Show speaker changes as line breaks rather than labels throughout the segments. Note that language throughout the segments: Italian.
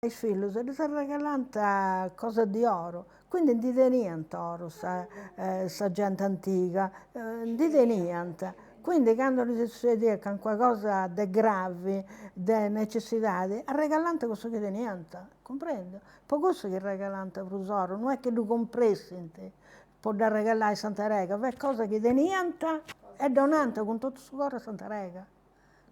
I figli si regalano cose di oro, quindi non teniamo oro, sa gente antica, non teniamo. Quindi quando si succede con qualcosa di grave, di necessità, regalano questo che teniamo, comprendo? Per questo che regalano per oro, non è che lo compressi, può regalare a Santa Rega, è cosa che teniamo e donante con tutto il suo cuore a Santa Rega.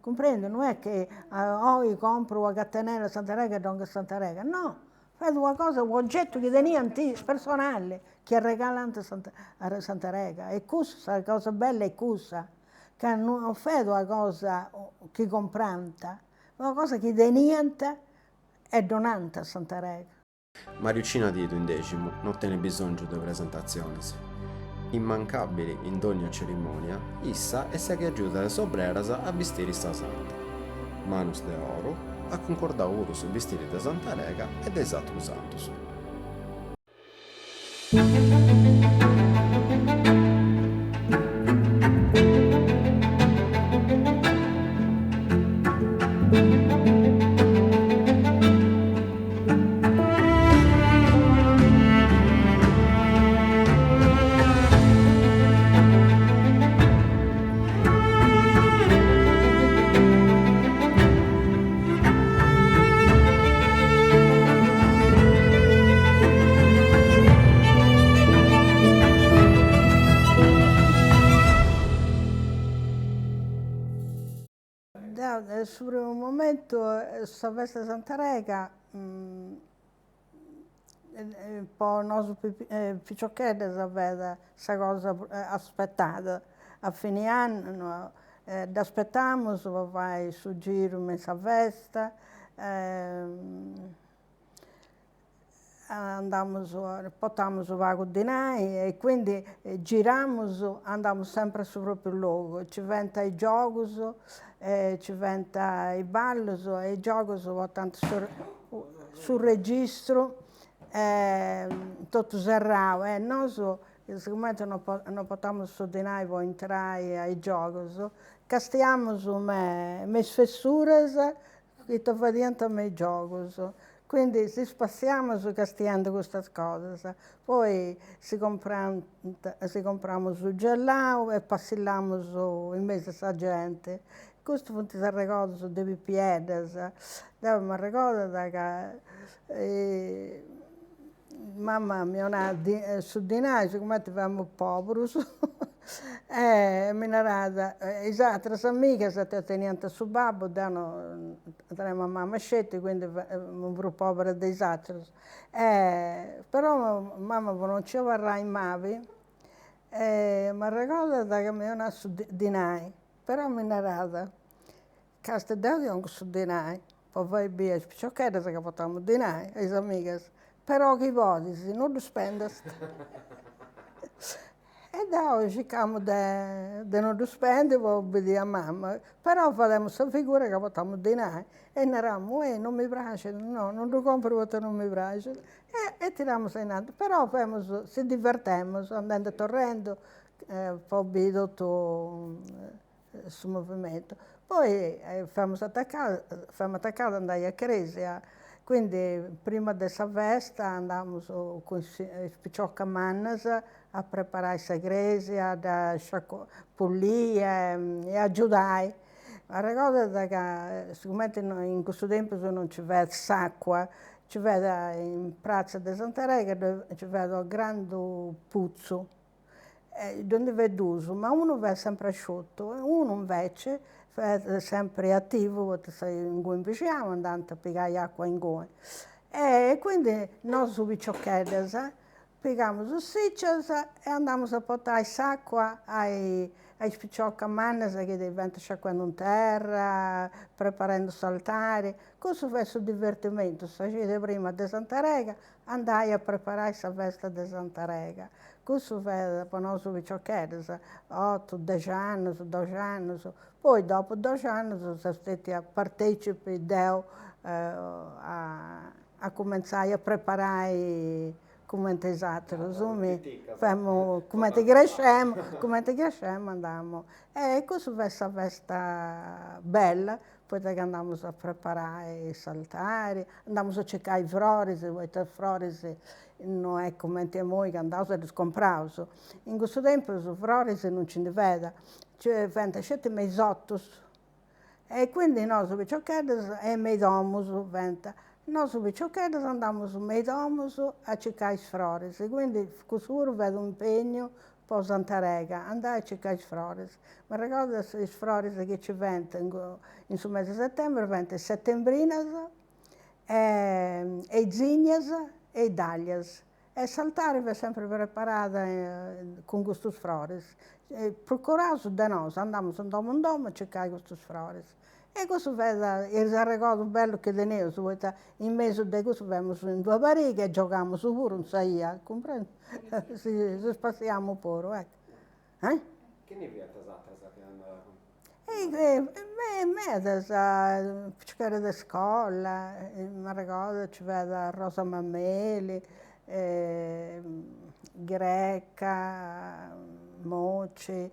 Comprende? Non è che io compro una catenella a Santa Rega e do a Santa Rega, no, fai una cosa, un oggetto che teniamo personale, che regalano a Santa Rega. E questa, la cosa bella è questa, che non fai una cosa che compranta, una cosa che teniamo e donante a Santa Rega.
Mariuccina Tito indecimo non tiene bisogno di presentazioni. Immancabili in ogni cerimonia, issa è sa che aiuta le sobreras a vestire sta santa. Manus de oro, a concordare oro su vestire da Santa Rega ed esatto usandosu.
Sul primo momento, questa festa di Santa Rega, un po' noi picciocchetti sapete, questa cosa aspettata. A fine anno aspettiamo per fare su giro in questa festa, portiamo vago dinai e quindi giriamo, andiamo sempre sul proprio luogo. Ci vengono i giochi, ci vengono i balli e i giochi portano sul registro, tutto serrato. Noi, siccome non portiamo su dinai per entrare ai giochi, castiamo le sfessure che diventano i giochi. Quindi si spaziamo castigando queste cose. Poi si compriamo il gelato e passiamo in mezzo alla gente. Questo non ti ricordo dei piedi. Mi ricordo che mamma mi ha su di noi, siccome eravamo poveri, mi narrava, le altre amiche si tenevano su babbo, danno mamma scelta, quindi mi ero povera dei altri. Però mamma non ci vorrà mai, mi ricordo che mi ha su di noi, però mi narrava, che sta devo su di noi, poi vai via, perché che portiamo di noi, le amiche. Però che vuoi, non lo spendi. E da cerchiamo di non lo spendere per obbedire a mamma. Però facciamo questa figura che portiamo denaro e narramo, non mi piace, no, non lo compro perché non mi piace. E tiriamo in avanti. Però ci divertiamo, andando a torrendo, per obbedire tutto il movimento. Poi siamo attaccati ad andare a Cresia. Quindi prima della festa andiamo con i picciocchi a preparare questa iglesia, a pulire e aiutare. Ma ricordo che siccome in questo tempo non ci vede acqua, ci vede in Piazza di Santa Rega, ci vede un grande puzzo, dove vede uso, ma uno vede sempre asciutto, e uno invece è sempre attivo, perché sei in cui inviciamo, andando a pigliare acqua in cui. E quindi noi su picciocchetti, pigliamo su sicce e andiamo a portare l'acqua ai picciocchi a mano che diventano sciacquando in terra, preparando saltare. Questo è il divertimento. Se prima di Santa Rega, andai a preparare questa festa di Santa Rega. Questo è per noi picciocchetti, 8, 10 anni, 12 anni. Poi dopo 12 anni sono stati partecipi a cominciare a preparare come esatto,
Ticca,
come ti cresciamo andiamo. E questa è una festa bella, poi che andiamo a preparare i saltari, andiamo a cercare i flores, i flores non è come noi che andiamo a comprare. In questo tempo i flores non ci ne vede, cioè 27 mesottos. E quindi noi picciocchetti e meidomus venta. Noi picciocchetti andiamo meidomus a cercare i flores. Quindi questo vedo un impegno per Santarega, andare a cercare i flores. Mi ricordo i flores che ci vengono in sul mese di settembre, vengono settembrinas, e zignas e daglias. E saltare è sempre preparata con questi flores. Procurato da noi, andiamo da domo in domo a cercare questi flores. E questo è il ricordo bello che tenevo, in mezzo di questo abbiamo in due barighe e giochiamo su pure un saia, comprendi? Si spaziamo pure, ecco.
Che ne vieta esatta che andava?
Me, giocare da scuola, mi ricordo ci vedo Rosa Mammeli, Greca, Moci.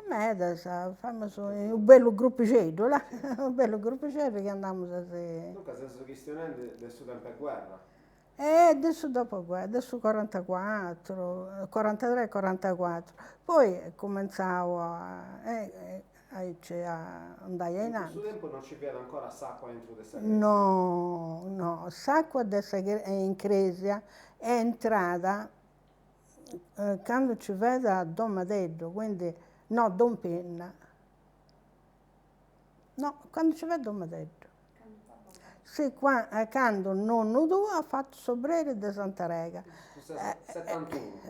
Facciamo un bello gruppicello, là. Un bello gruppicello che andiamo a...
Dunque, senso cristianente del suo tempo è guerra?
Adesso dopo guerra, adesso 44, 43, 44. Poi cominciavo a andare in
In
avanti.
questo tempo non ci vede ancora Sacqua dentro questa chiesa?
No, Sacqua adesso in Cresia è entrata quando ci vede a Don Madeddo, quindi... No, Don Penna. No, quando ci vede Don Madeddo. Sì, quando nonno tuo ha fatto sobrere di Santarega.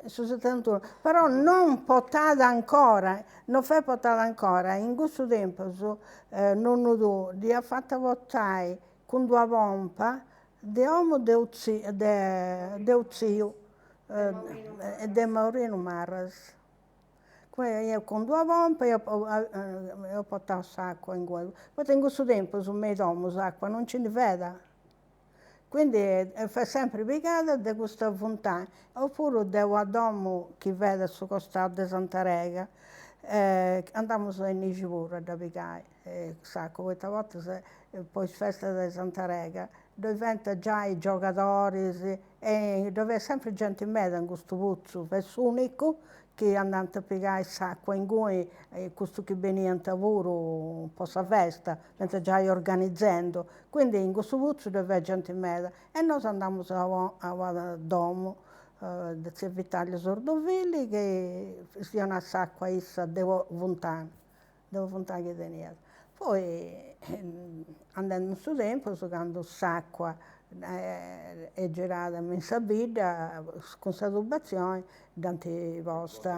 Su 71. Però non portata ancora, non fa portata ancora. In questo tempo nonno tuo gli ha fatto votare con due pompa di uomo di zio, di Maurino Marras. Io con due pompe ho portato acqua in quello. Poi in questo tempo su me domo l'acqua non ce ne vede. Quindi fa sempre piegata di questa fontana. Oppure devo a domo che vede sul costato di Santarega. Andiamo in Nicipura da piegare. Sacco, questa volta poi festa di Santarega, dove vengono già i giocatori e dove è sempre gente in mezzo in questo pozzo, è unico che andano a piegare l'acqua in cui questo che veniva a lavoro un po' a festa, mentre già organizzando. Quindi in questo pozzo dove è gente in mezzo e noi andiamo a domo di Zia Vitalia Sordovilli che sia una acqua essa devo fontana che tenia. Poi andando in questo tempo, quando l'acqua è girata in Sabida con questa tubazione, tante volte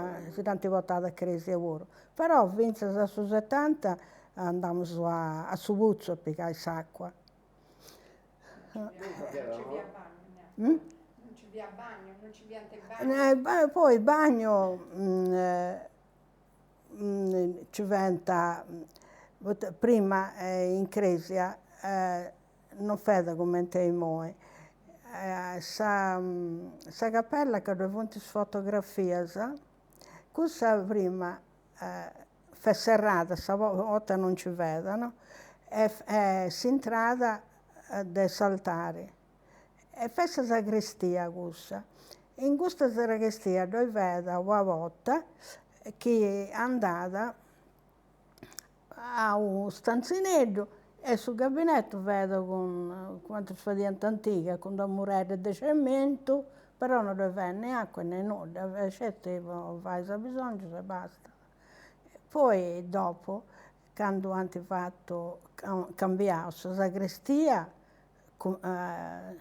a crisi lavoro. Però vinse da su 70 andiamo a Subuzzo a pigliare l'acqua.
Non ci via bagno, non ci via bagno.
Poi il bagno ci venta prima in Cresia non fede come te moi. Sa cappella che dove fotografie, questa prima fa serrata, stavolta non ci vedono, si entrata dei saltari. E fa questa sacrestia questa. In questa sacrestia dove vedo una volta che è andata a un stanzinetto e sul gabinetto vedo con quanto spediente antica, con una muretta di cemento, però non deve avere né acqua né nulla, vai se bisogno e basta. Poi dopo, quando hanno fatto cambiare la sacrestia a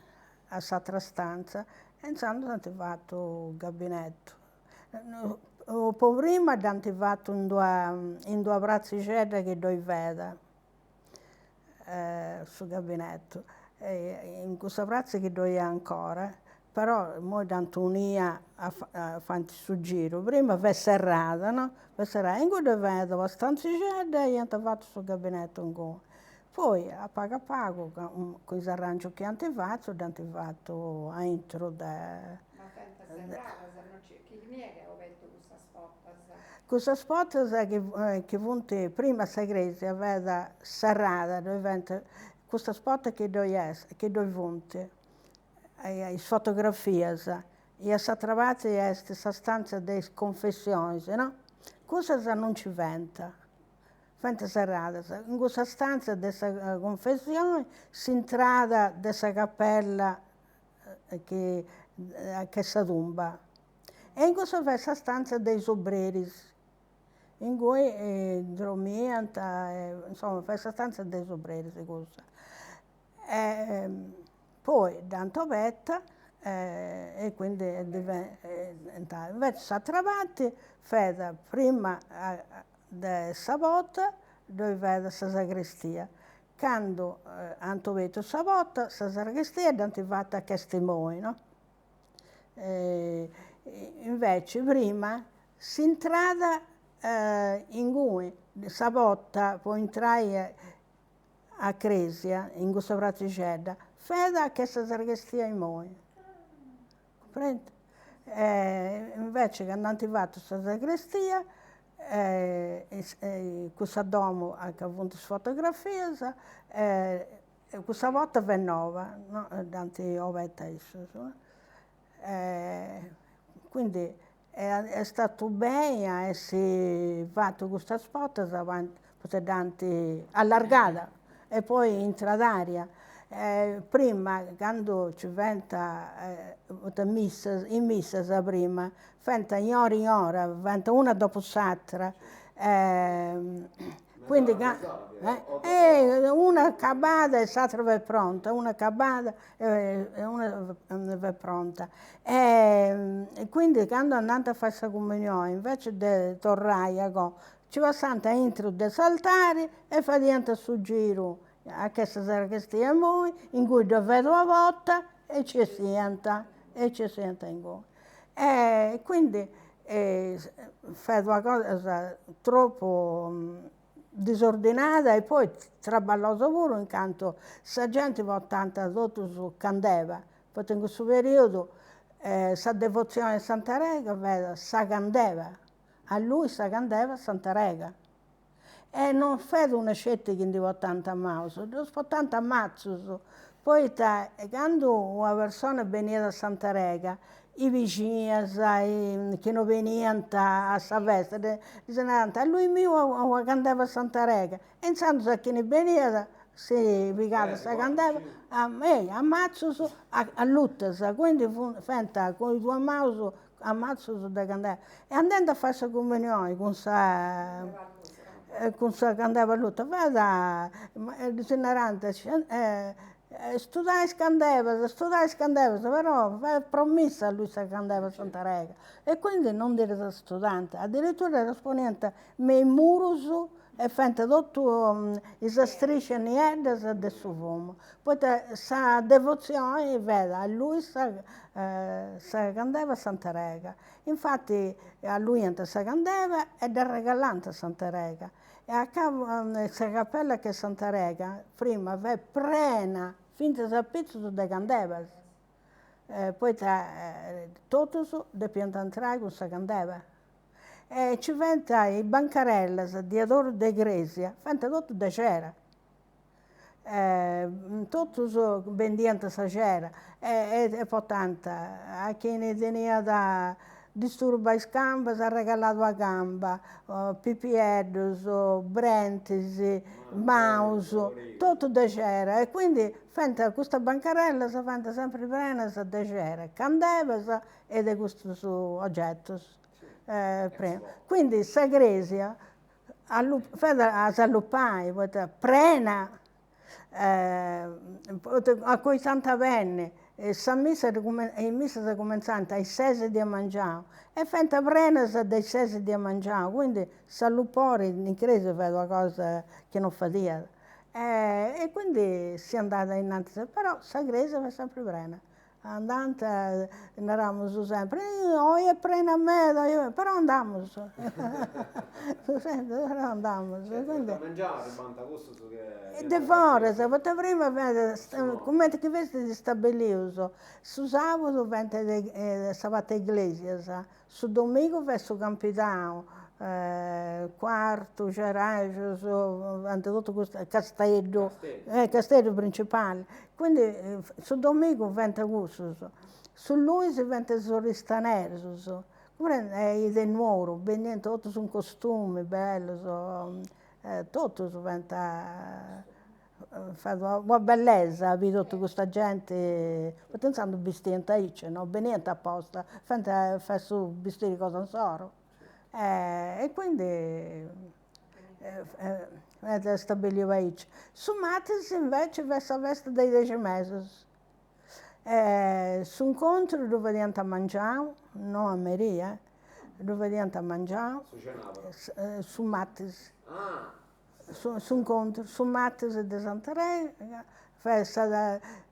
questa stanza, e hanno fatto il gabinetto. Poi prima hanno fatto in due brazzicette che dove vedo sul gabinetto. In questa brazza che dove è ancora, però noi tanto unia a fare il giro. Prima è serrata, no? È serrata. In cui vedo la stanzicetta e hanno fatto sul gabinetto ancora. Poi a pago con i arrangi che hanno fatto entro
Chi mi è che ha detto questa spottas?
Questa spottas che vunti prima segresi aveva serrata, questa spot che doi vunti, le fotografie, e si trovate in questa stanza delle confessioni, no? Questa non ci venta. Fente serrata. In questa stanza della confessione si entrava della cappella che si tomba. E in questa stanza dei obreri, in cui dormiano, insomma, questa stanza dei obreri. Poi, tanto vetta, e quindi invece si trovati, fece prima della volta, dove vede la sagrestia. Quando hanno trovato la volta, la sagrestia è fatta a testimoni, no? Invece prima si entrava in cui la volta può entrare a Cresia, in questa praticella, fede a questa sagrestia in noi. Comprende? Invece quando hanno fatto questa sagrestia, questa domo ha avuto fotografie, questa volta è nuova, no? Dante ovetta quindi è stato bene essere fatto questa spot avanti, allargata e poi entra d'aria. Prima, quando ci venta in missa prima, venta in ora, venta una dopo l'altra. Quindi una acabata e l'altra è pronta, una acabata e una è pronta. E quindi quando andate a fare questa comunione, invece di tornare ci va santa entro dell'altare e fa niente su giro a questa sagrestia in cui vedo una volta e ci senta in cui. Quindi fa una cosa troppo disordinata e poi traballosa pure intanto la gente va tanta sotto su candeva, perché in questo periodo la devozione a Santa Rega vede sa candeva, a lui sa candeva a Santa Rega. E non vedo una scelta che ne va tanto a mauso, fa tanto ammazzo. Poi quando una persona veniva da Santa Rega, i vicini che non venivano a Savesta, dicevano a lui mio cantava a Santa Rega. E intanto che ne veniva, si picava questa candeva, ammazzo a lutta, quindi fenta con i due mauso ammazzo da candeva. E andando a fare questa comunione con questa candeva a lutta, vada, dicendo studiare scandeva, però fa promessa a lui se candeva a Santa Rega. E quindi non dire studente, addirittura risponente me murusu e fente tutto le strisce niente del suo uomo. Poi sa devozione vede a lui se candeva a Santa Rega. Infatti a lui entra sa candeva ed è regalante a Santa Rega. E a questa cappella che è Santa Rega, prima è piena, finta a pizzo di candevas. Poi tutto di pianta entrare con questa candeva. E ci venta i bancarelle di adoro di Grecia, fanta tutto da cera. Tutto vendiente sa cera. E poi tanta, a chi ne tenia da disturba le gambe, si ha regalato la gamba, pipieddos, brentisi, mouse, tutto da cera. E quindi fenta questa bancarella si fa sempre piena da cera, candevas e di questi oggetti. Quindi la Grecia a sviluppare, prena, a cui Santa Venne, in missa si cominciava ai 6 di mangiare e fenta prena dai 6 di mangiare, quindi sviluppare in Grecia è una cosa che non faceva. E quindi si è andata innanzi, però la Grecia è sempre prena. andante, eravamo sempre, io prendo a me, però andiamo. Però andiamo.
Da mangiare, banta questo che...
De fora, perché prima come che vesti stabilito, su sabato vente sabato iglesia, su domingo verso capitano, quarto, ceraggio, tutto questo castello, castello principale. Quindi su domingo vente gusto, su lunedì vente soristanere, i del nuovo, venendo tutto su un costume bello, tutto diventa una bellezza, vedo tutta questa gente, pensando vestiti, no? Venendo apposta, fa su vestire cosa non so. E quindi stabiliva lì. Su Matis invece verso veste dei 10 mesi. Su incontro dove diventa a mangiare, non a Maria, dove diventa a mangiare, su Matis. Su incontro, su Matis di Santarega,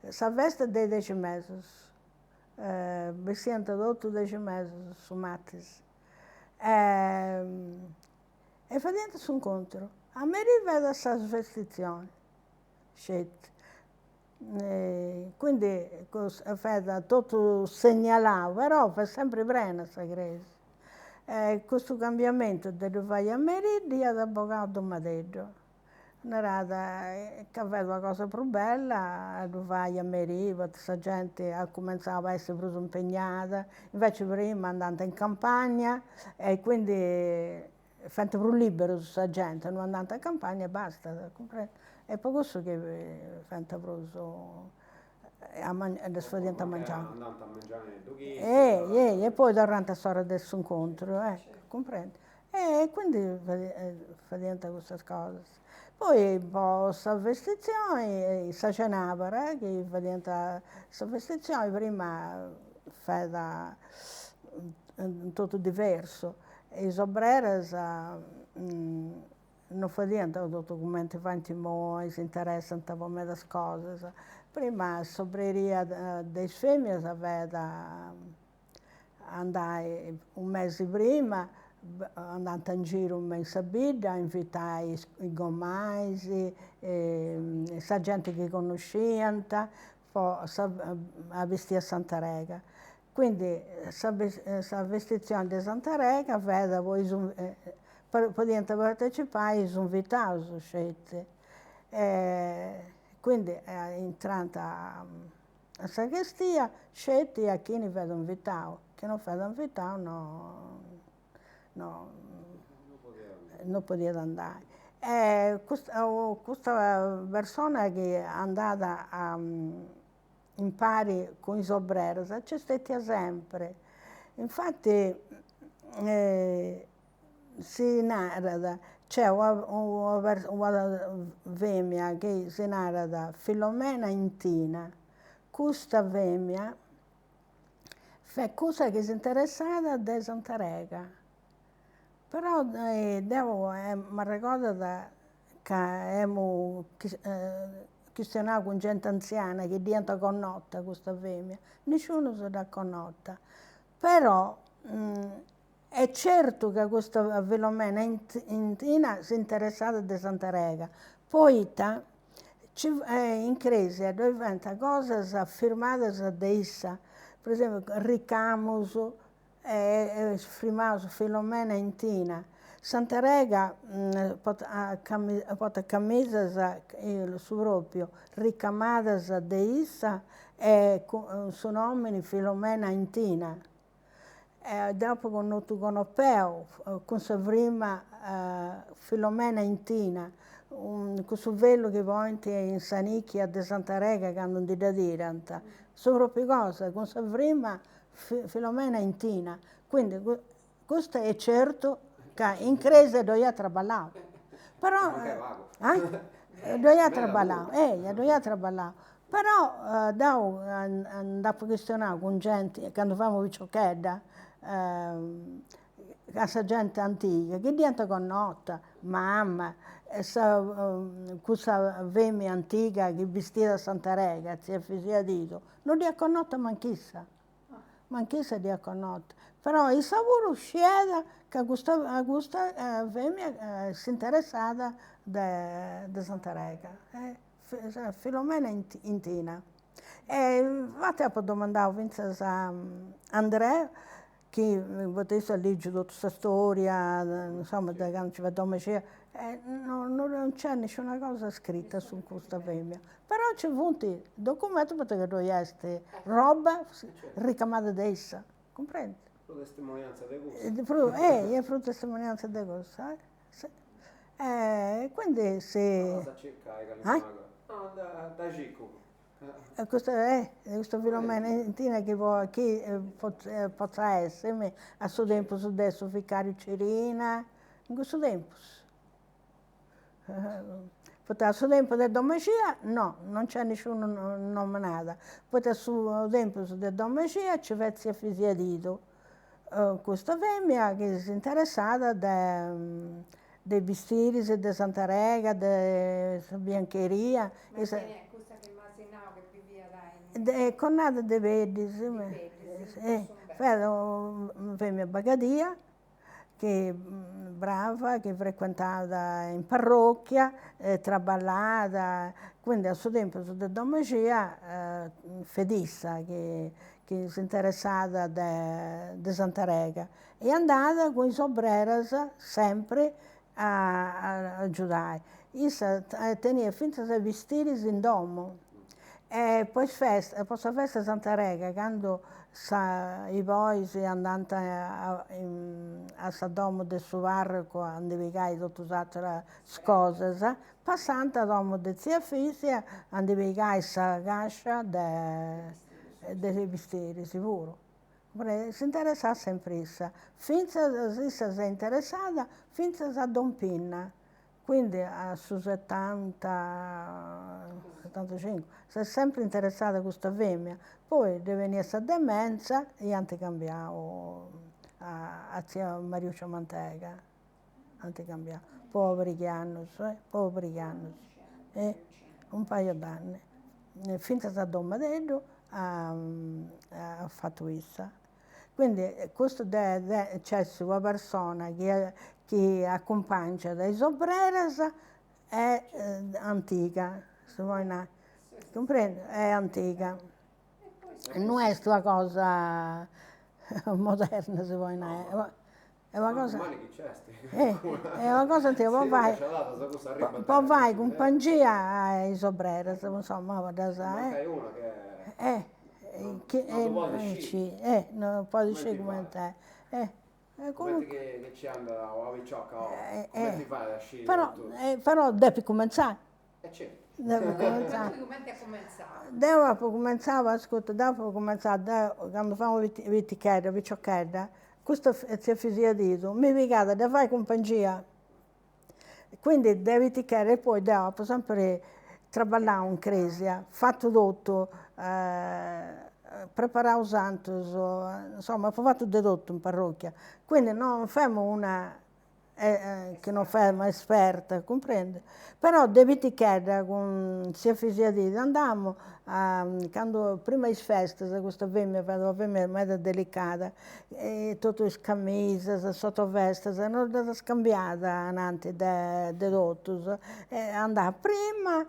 sa veste dei 10 mesi. Vestendo tutto 10 mesi su Matis. E fa dentro su incontro. A me vedo questa vestizione, scelte. Quindi tutto segnalato, però fa sempre bene questa chiesa. Questo cambiamento dove vai a Merida ad avvocato Madeggio. Non era che aveva una cosa più bella, dove vai a Merida, questa gente cominciava a essere più impegnata, invece prima andando in campagna e quindi fatto più libero questa gente, non andando in campagna e basta. È per questo che fanno preso adesso diventa a mangiare.
Andando a mangiare
E poi durante la storia del suo incontro, comprendi? E quindi fa diventa queste cose. Poi un po' questa vestizione, si cenava, che fa diventa questa vestizione, prima fa tutto diverso. I sobreri non fa niente, documenti fanti mo, si interessano a me le cose. Prima la sobreria dei femmine aveva andare un mese prima, andando in giro un mese a Bida, invitare i gommai, la gente che conoscevano, poi a vestire a Santarega. Quindi la vestizione di Santarega aveva poi potendo partecipare sono invitati, scelte. Quindi entrando a sacrestia, scelte a chi ne vedo invitato, chi non vedo invitato non poteva andare. Questa persona che è andata in pari con i sobreri c'è stata sempre. Infatti si narra, c'è una femmina che si narra Filomena Intina. Questa femmina fa cosa che si è interessata di Santarega. Però devo, mi ricordo che abbiamo questionato con gente anziana che diventa connota questa femmina. Nessuno si dà connota. Però è certo che questa Filomena Intina si è interessata di Santarega. Poi in crisi diventa cose firmate da essa. Per esempio, Ricamus, firmato Filomena Intina. Santarega ha camisas su proprio ricamadas da essa e su nome Filomena Intina. Dopo con Europeo, con la prima Filomena Intina, questo velo che poi in Sanicchia di Santarega che hanno di da dire, sono proprio cose, con la prima Filomena Intina. Quindi questo è certo che in crisi doveva lavorare. Però doveva lavorare. Però dopo questionare con gente, quando fanno picciocchetta, questa gente antica, che diventa connota, mamma, questa femmina antica che vestiva da Santa Rega, zia Fisia Dito, non li ha conosciuta manchissa li ha conosciuta. Però il sapore uscita che questa femmina si interessava di Santa Rega. Filomena Intina. E infatti ho domandato a Andrea, che potesse leggere tutta questa storia, insomma, da quando ci vediamo, non c'è nessuna cosa scritta su questa femmina. Però c'è un documento perché noi essere roba ricamata da essa, comprendi?
Pro testimonianza di questo.
È pro testimonianza di questo. Quindi se...
Cosa cercare, Calimano? No, da Cico.
Questo Filomena che potrà essere a suo tempo su adesso Vicario Cirina, in questo tempo. A suo tempo del Domacia, no, non c'è nessuno nominato. Poi a suo tempo del Domacia c'è Vezia Fisia Dito, questa femmina che si è interessata dei vestiti di Santa Rega, della biancheria.
Questa che immaginavo che viveva là in...
Con nata De Verdi, una femmina bagadia, che brava, che frequentava in parrocchia, traballata, quindi a suo tempo su de Domacia, fedissa, che si interessava di Santa Rega. E andava con i sobreras sempre a aiutare. Essa tenia finta di vestiti in domo. E poi questa festa di Santa Rega, quando i boys andavano a Domo del suo varco a indivigare tutte le cose, passando a Domo di zia Fisia a indivigare la cascia dei vestiti, sicuro. Si interessava sempre essa. Finché si è interessata, finché a Don Pinna. Quindi a su 70, 75, si è sempre interessata a questa femmina. Poi divenne questa demenza e hanno cambiato a zia Mariuccia Mantega. Hanno cambiato. Poveri anni, un paio d'anni. Finché a Don Madello ha fatto questa. Quindi questo c'è una persona che accompagna dai sobreras è antica, se vuoi comprendi? È antica. Non è una cosa moderna, se vuoi è una cosa... È una cosa antica, poi vai con pangia ai sobreras, insomma, da sai. Non può dire come te.
Come che ci anda a Vicciocca, come ti fai a uscire?
Però devi cominciare.
Certo.
Devi cominciare.
Come è cominciato?
Dopo cominciare, ascolta, dopo cominciare, quando fanno viticchera, Vicciocchera, questa zia Fisia Dito, mi vigata da fare compagnia. Quindi da viticchera e poi dopo sempre traballare in Cresia, fatto tutto, preparare i santos, insomma, ho fatto di tutto in parrocchia. Quindi non facciamo una che non fa esperta, comprende? Però devi ti chiedere con sia Fisia Dito, andammo quando prima di feste, questa femmina molto delicata, e tutte le camicie, le sottoveste, non da scambiata avanti di tutto, andava prima,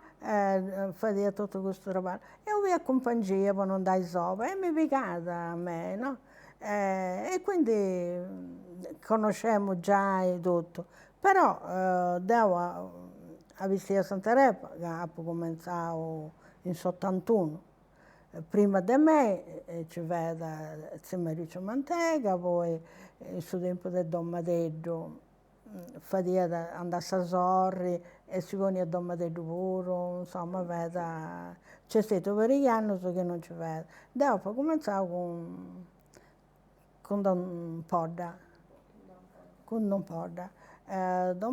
faceva tutto questo lavoro, e io vi accompagnavo per non dare sopra, e mi picata a me, no? E quindi conosciamo già e tutto, però devo a vestire a Santa Repa, che ho cominciato in 71. Prima di me ci vede zia Mariuccia Mantega, poi il suo tempo del Don Madello, faceva andare a Sorri e si veniva a Don Madello pure, insomma, c'è stato vari anni che non ci vede. Dopo ho cominciato con Don Podda. Don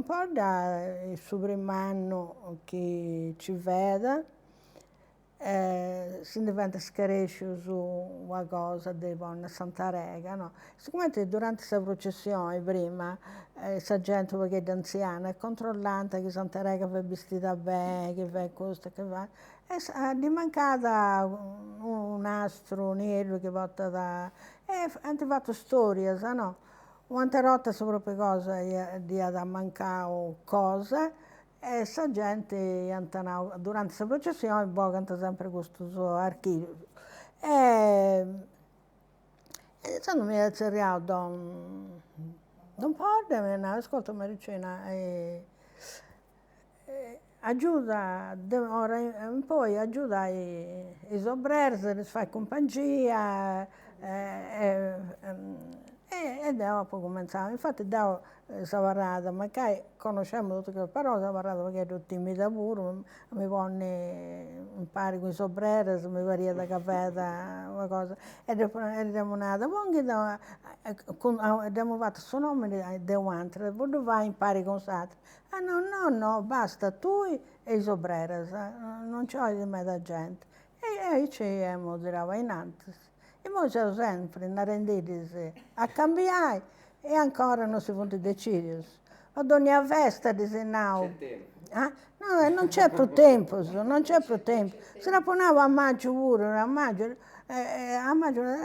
Podda è il suo primo anno che ci vede, si diventa scaresci su una cosa di una Santa Rega, no? Siccome durante questa processione prima la gente che è anziana è controllante che Santa Rega va vestita bene, che fa questo, che va. E è mancata un nastro nero che porta da... E hanno fatto storie, no? Quante volte sono proprio cose di da mancare cose. E sa gente durante questa processione hanno sempre questo suo archivio. E sono mi cercato da un po' di ascolta Maricina, aiuta, ora in poi aiuta i sobrers, li fa compagnia, e dopo cominciamo. Infatti dopo Savarrada, ma che conosciamo tutte queste parole, Savarrada perché ero timida pure, mi pone in pari con i sobrers, mi varia da caffè, da una cosa, e abbiamo nata, abbiamo fatto il suo nome di un altro, poi vai in pari con l'altro. Ah no, basta, tu e i sobrers, non c'è di me da gente. E ci abbiamo girato in avanti. E noi siamo sempre in renditisi a cambiare e ancora non si può decidere. Ad ogni festa dice no. No, non c'è più tempo, non c'è più tempo. Se la poneva a maggio pure, a maggio,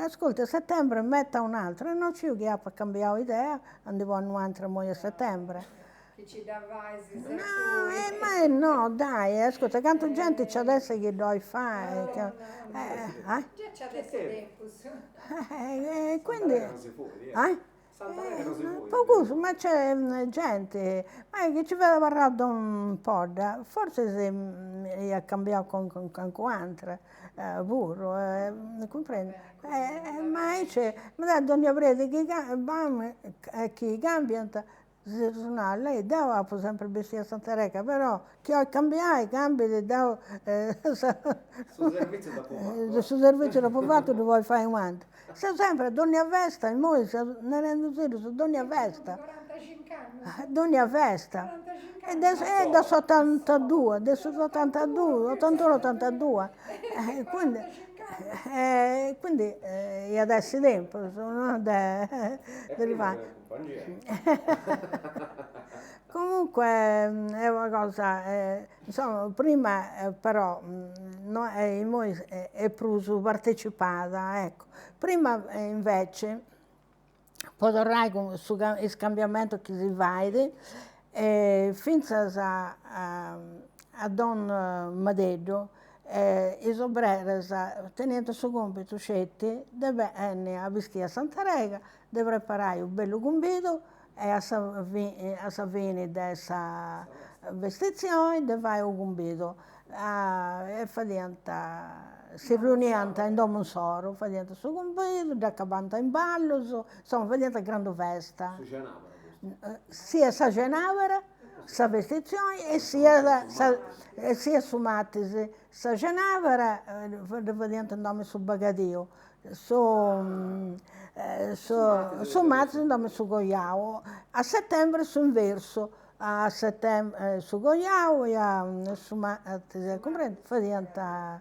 ascolta, a settembre metta un'altra, non c'è che ha cambiato idea, andiamo a un'altra a settembre.
Che ci dava
No, no, dai, ascolta, quanta gente c'è adesso che devi fare?
Già c'è adesso tempo.
Quindi...
non si può, Santa Rega non si può.
Poco, ma c'è gente, ma che ci aveva parlato un po', forse si ha cambiato con altre, pure, comprendi? Ma c'è, ma da Donna Prete che cambia, lei dava sempre vestire a Santa Rega, però che ho cambiato, cambi, davo,
Sul servizio da poco.
sul servizio da poco lo vuoi fare avanti. Sta sempre Donna Festa, noi ne rendo conto, su Donna Festa.
45 anni.
Donna Festa.
45
E
anni.
adesso 82, adesso 82, 81, 82. Quindi adesso è tempo, sono Comunque è una cosa, insomma, prima però noi è più partecipata, ecco. Prima invece, poi tornai con il scambiamento che si vede, fino a Don Madedo, i sobrers, tenendo su compito scetti, deve a vestire a Santa Rega, deve preparare un bello gombido, e a Savini dessa vestizione, deve fare un gombido. E fa si riuniamo in Domonsoro, fa diventa su gombido, da cabanta in ballo, insomma, fa diventa grande festa. Sia sa Genavera, sa vestizione, e sia su Mattisi, sa Genavera, fa diventa un nome su Bagadio. Su Mattisi andiamo su Goiao, a settembre su Inverso, a settembre su Goiao e su Mattisi, comprendi? Fa diventa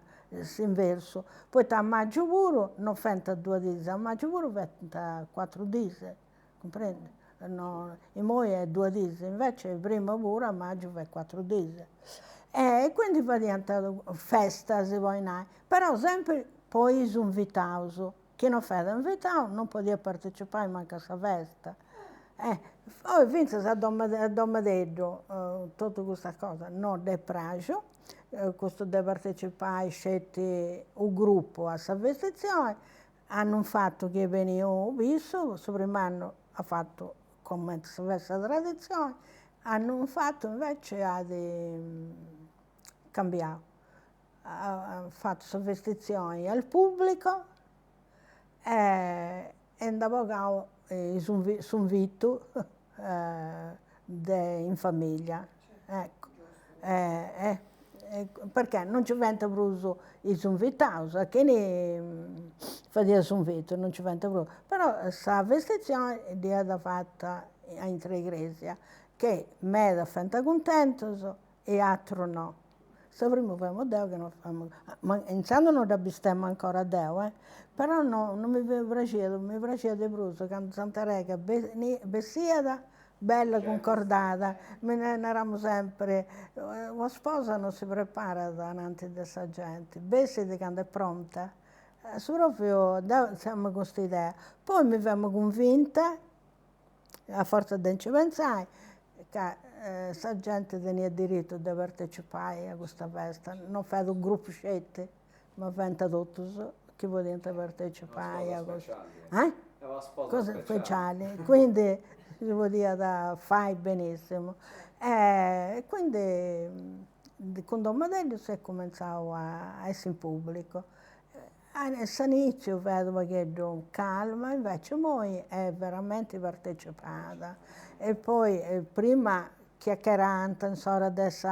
Inverso. Poi a maggio pure non fenta 2 dise, a maggio pure fenta 4 dise, comprendi? No, e poi è 2 dise, invece prima pure a maggio fa 4 dise. E quindi fa diventa festa, si vuoi dire. Però sempre poi sono invitato. Chi non fa invitato non poteva partecipare manca a questa festa. Poi vinse a Domadedo tutta questa cosa, non è pregio, questo deve partecipare, scegliere un gruppo a questa vestizione, hanno fatto che veniva visto, il primo anno ha fatto come questa tradizione, hanno fatto invece cambiare, ha fatto questa vestizione al pubblico, e dopo sono vitto in famiglia, ecco. Perché non ci venta più i invitati, che ne faceva invito, non ci venta più. Però questa vestizione è stata fatta in tre chiese, che me da fanta contento e altro no. se prima famo Deo che non famo, ma iniziando non abbistiamo ancora a Deo, però no, non mi piaceva di brutto quando Santa Rega vestita, bella concordata, me ne eravamo sempre, la sposa non si prepara davanti a questa gente, vestita quando è pronta, proprio siamo con questa idea. Poi mi abbiamo convinta, a forza di ci pensare, che questa gente tenia diritto di partecipare a questa festa, non fate un gruppo scelto, ma fate tutti che volete partecipare.
È una sposa
È una sposa speciale, quindi si poteva fare benissimo. Quindi con Don Medello si è cominciato a essere in pubblico. All'inizio vedo che è calma, invece poi è veramente partecipata. E poi prima chiacchierante, insomma, adesso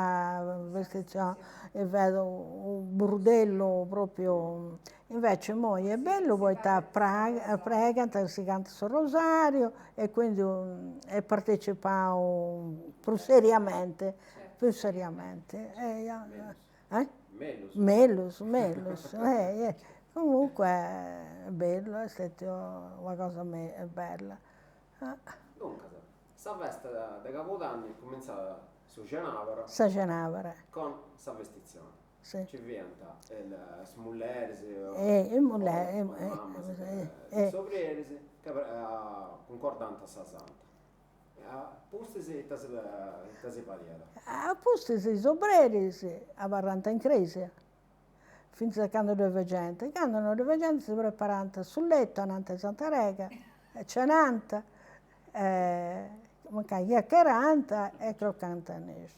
vestito, e vedo un bordello proprio. Invece poi è bello, poi prega, si canta sul rosario e quindi è partecipato più seriamente. Più seriamente. Melus. Comunque è bello, è stata una cosa bella.
Dunque, questa festa di Capodanno è cominciata su Cenavara
Sa Cenavara.
con questa vestizione.
Sì.
Ci diventa il smullersi,
il mullersi,
il sovriersi, che concordante a Santa. Pustisi e tasi pariera.
A pustisi i sobrerisi a Barranta in crisi. Finché a quando dove gente. Quando non dove gente si preparano sul letto, a Santa Rega, cenanta, chiacchieranta e croccante nesce.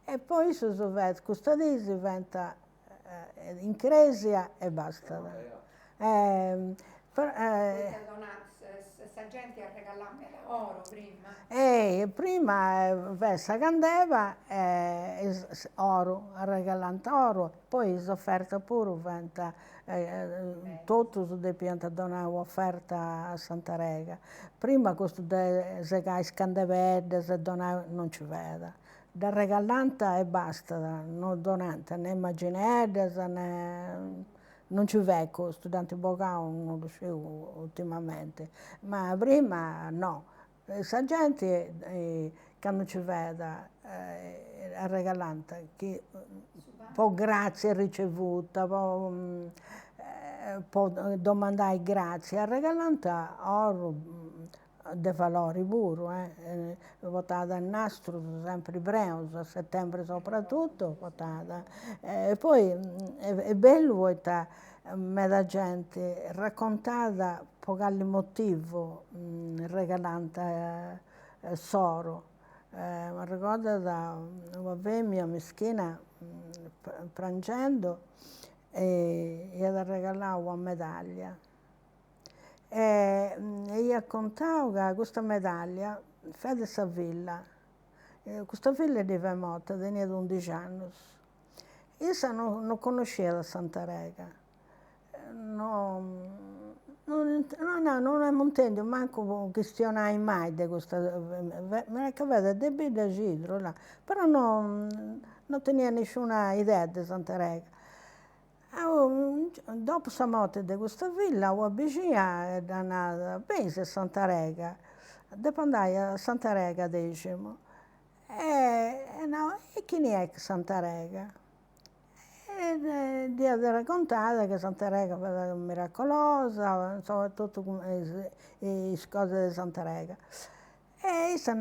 E poi si vede custodisi, diventa in cresia e basta.
Questa gente ha regalato oro prima.
Prima si candeva oro, ha regalato oro, poi si offerta pure, tutto si pianta donare un'offerta a Santa Rega. Prima questo se scandevede, se donava, non ci vede. Da regalanta e basta, non donante, né immaginette, né. Non ci vedo questo, tanto bocao non lo so ultimamente, ma prima no. Questa gente che non ci vede a regalanta, che poi grazie ricevuta, può domandare grazie, a regalanta oro de valori pure, votata il nastro sempre breve, a settembre soprattutto, votata. Poi è bello votare la gente raccontata per quale motivo regalante soro. Mi ricordo da una femmina meschina piangendo e gli ha regalato una medaglia. E io raccontavo che questa medaglia fa di questa villa. Questa villa è morta, tenia 11 anni. Io non conoscevo Santa Rega. Non intendo manco questionare mai di questa. Me la vedo debita Cidro là, però non tenia nessuna idea di Santa Rega. Dopo la morte di questa villa, ho vicina è andata, pensa a Santa Rega, devo andare a Santa Rega, diciamo. E chi è Santa Rega? Di aver raccontato che Santa Rega era miracolosa, insomma, tutte le cose di Santa Rega. E io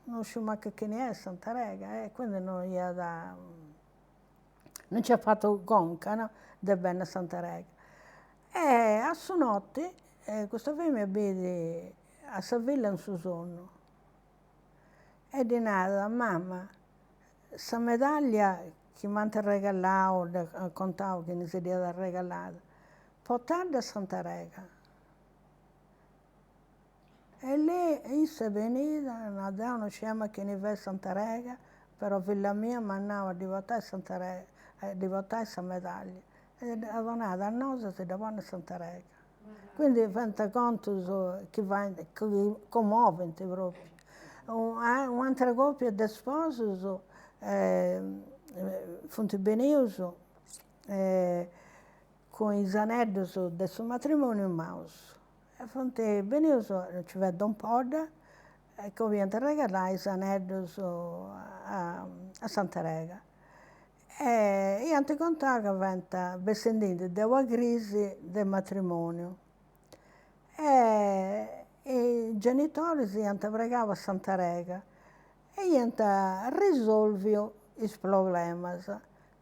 non so mai chi è Santa Rega, e quindi non ci ha fatto conca, no? Di bene Santa Rega. E a sua notte, questa femmina vede a Sevilla un suo sonno. E di nada, mamma, questa medaglia che mi hanno regalato, contavo che mi si era regalata, portata a Santa Rega. E lei è venuta, una donna scema che ne vede Santa Rega, però figlia mia mi andava di votare Santa Rega. Di votare questa medaglia. E ha donato a noi si davanti a Santa Rega. Quindi fate conto che commuovente proprio. Un'altra coppia di sposi Fonte Beneuso, con i zaneddos del suo matrimonio in Maus. A Fonte Beneuso ci vedo un po', e che viene a regalare i zaneddos a Sant'Arega. E io ti contavo che venta bescendente della crisi del matrimonio. E i genitori si hanno pregato a Sant'Arega e hanno risolto i problemi.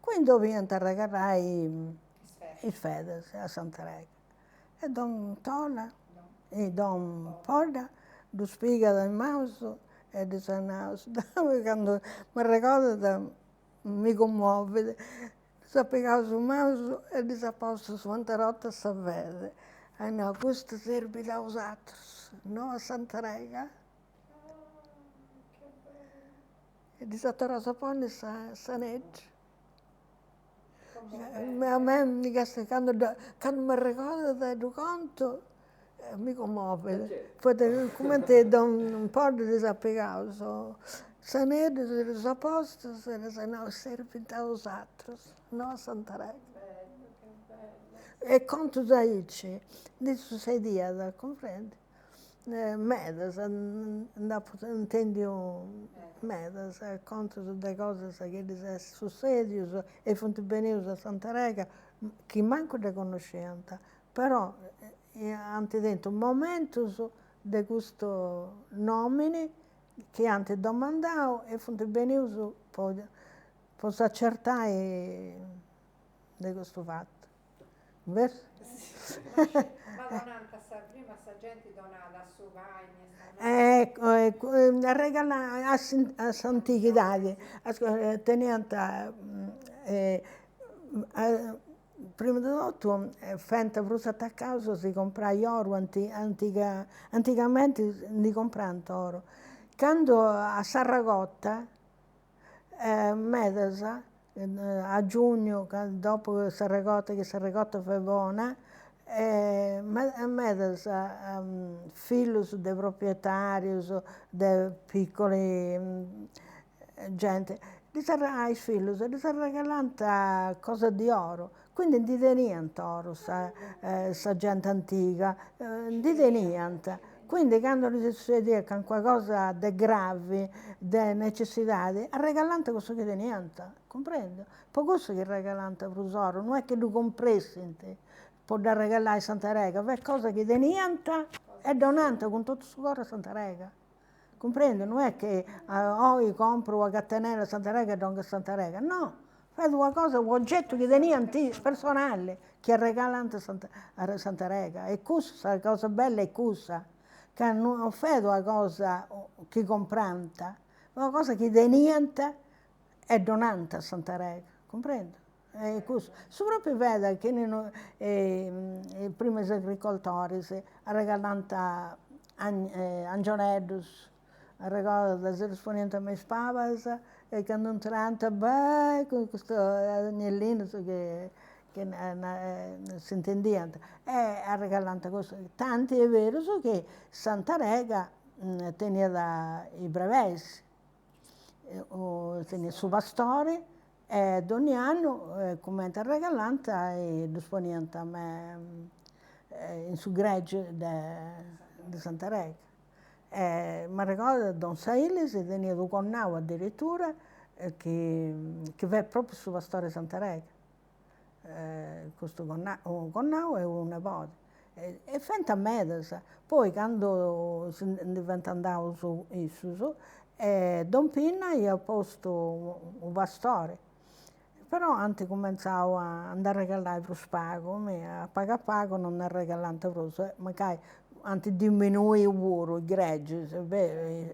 Quindi dobbiamo regalare i fedi a Sant'Arega. E Don Tola e Don Poda, lo spiega del mouse e di Sanaus. Quando mi ricordo mi commuove. Sappiamo sul mouse e di posto su Antarotta a vede. E no, questo serve da altri, no a Sant'Arega. E di Santa Pone Saneggi. A me, quando mi ricordo del conto, mi commuove. Poi come te un po' di sappiamo, Saneggi, se a posto, se no serve da altri, no a Sant'Arega. E conto da dice, di succedia, comprendi? Medas, intendi medas, conto delle cose che succedono e Fonte Beneuso a Sant'Arega, che manco le conoscenza, però hanno detto momenti di questo nome che hanno domandato e Fonte Beneuso può accertare di questo fatto. Vero?
Ma donante prima sta gente donava a suo vaina.
Regala a Sant'Ichidadi, tenente, prima di tutto, fente frusata a causa si comprava oro, anticamente ne comprano oro. Quando a Sarragotta, Medesa, a giugno, dopo Sarragotta, che Sarragotta fa buona, Medesa, figli dei proprietari, dei piccoli gente, i figli gli si regalano cose di oro, quindi di tenente oro, sa gente antica, di tenente. Quindi quando gli succedeva qualcosa di grave, di necessità, regalano questo che tenente, comprendo? Poi questo che regalano per l'oro, non è che lo compressi, può regalare a Sant'Arega, è cosa che tenente e donante con tutto il suo cuore a Sant'Arega. Comprende? Non è che io compro una cattanella a Sant'Arega e do a Sant'Arega, no. Fai una cosa, un oggetto che tenente personale, che regalante a Sant'Arega. E questa, la cosa bella è questa, che non fai una cosa che compranta, una cosa che tenente e donante a Sant'Arega, comprende? Si proprio vede che i primi agricoltori regalano angionedus, regalano le risponenti a me spavas e quando entrano, beh, con questo agnellino che si intendiano. E regalano questo. Tanto è vero che Sant'Arega teneva i brevesi, teneva il suo pastore. Ed ogni anno, come regalanta, disponevano a me in su gregge di Sant'Arega. Mi ricordo Don Saili si teneva un connao addirittura che va proprio sulla storia di Sant'Arega. Questo connao e un nipote. E fente a Medesa. Poi quando diventa andato su Issuso, Don Pinna gli ha posto un pastore. Però antes cominciavo a andare a regalare per spago, a pago non è regalante per magari antes diminuì il lavoro, i greggi, i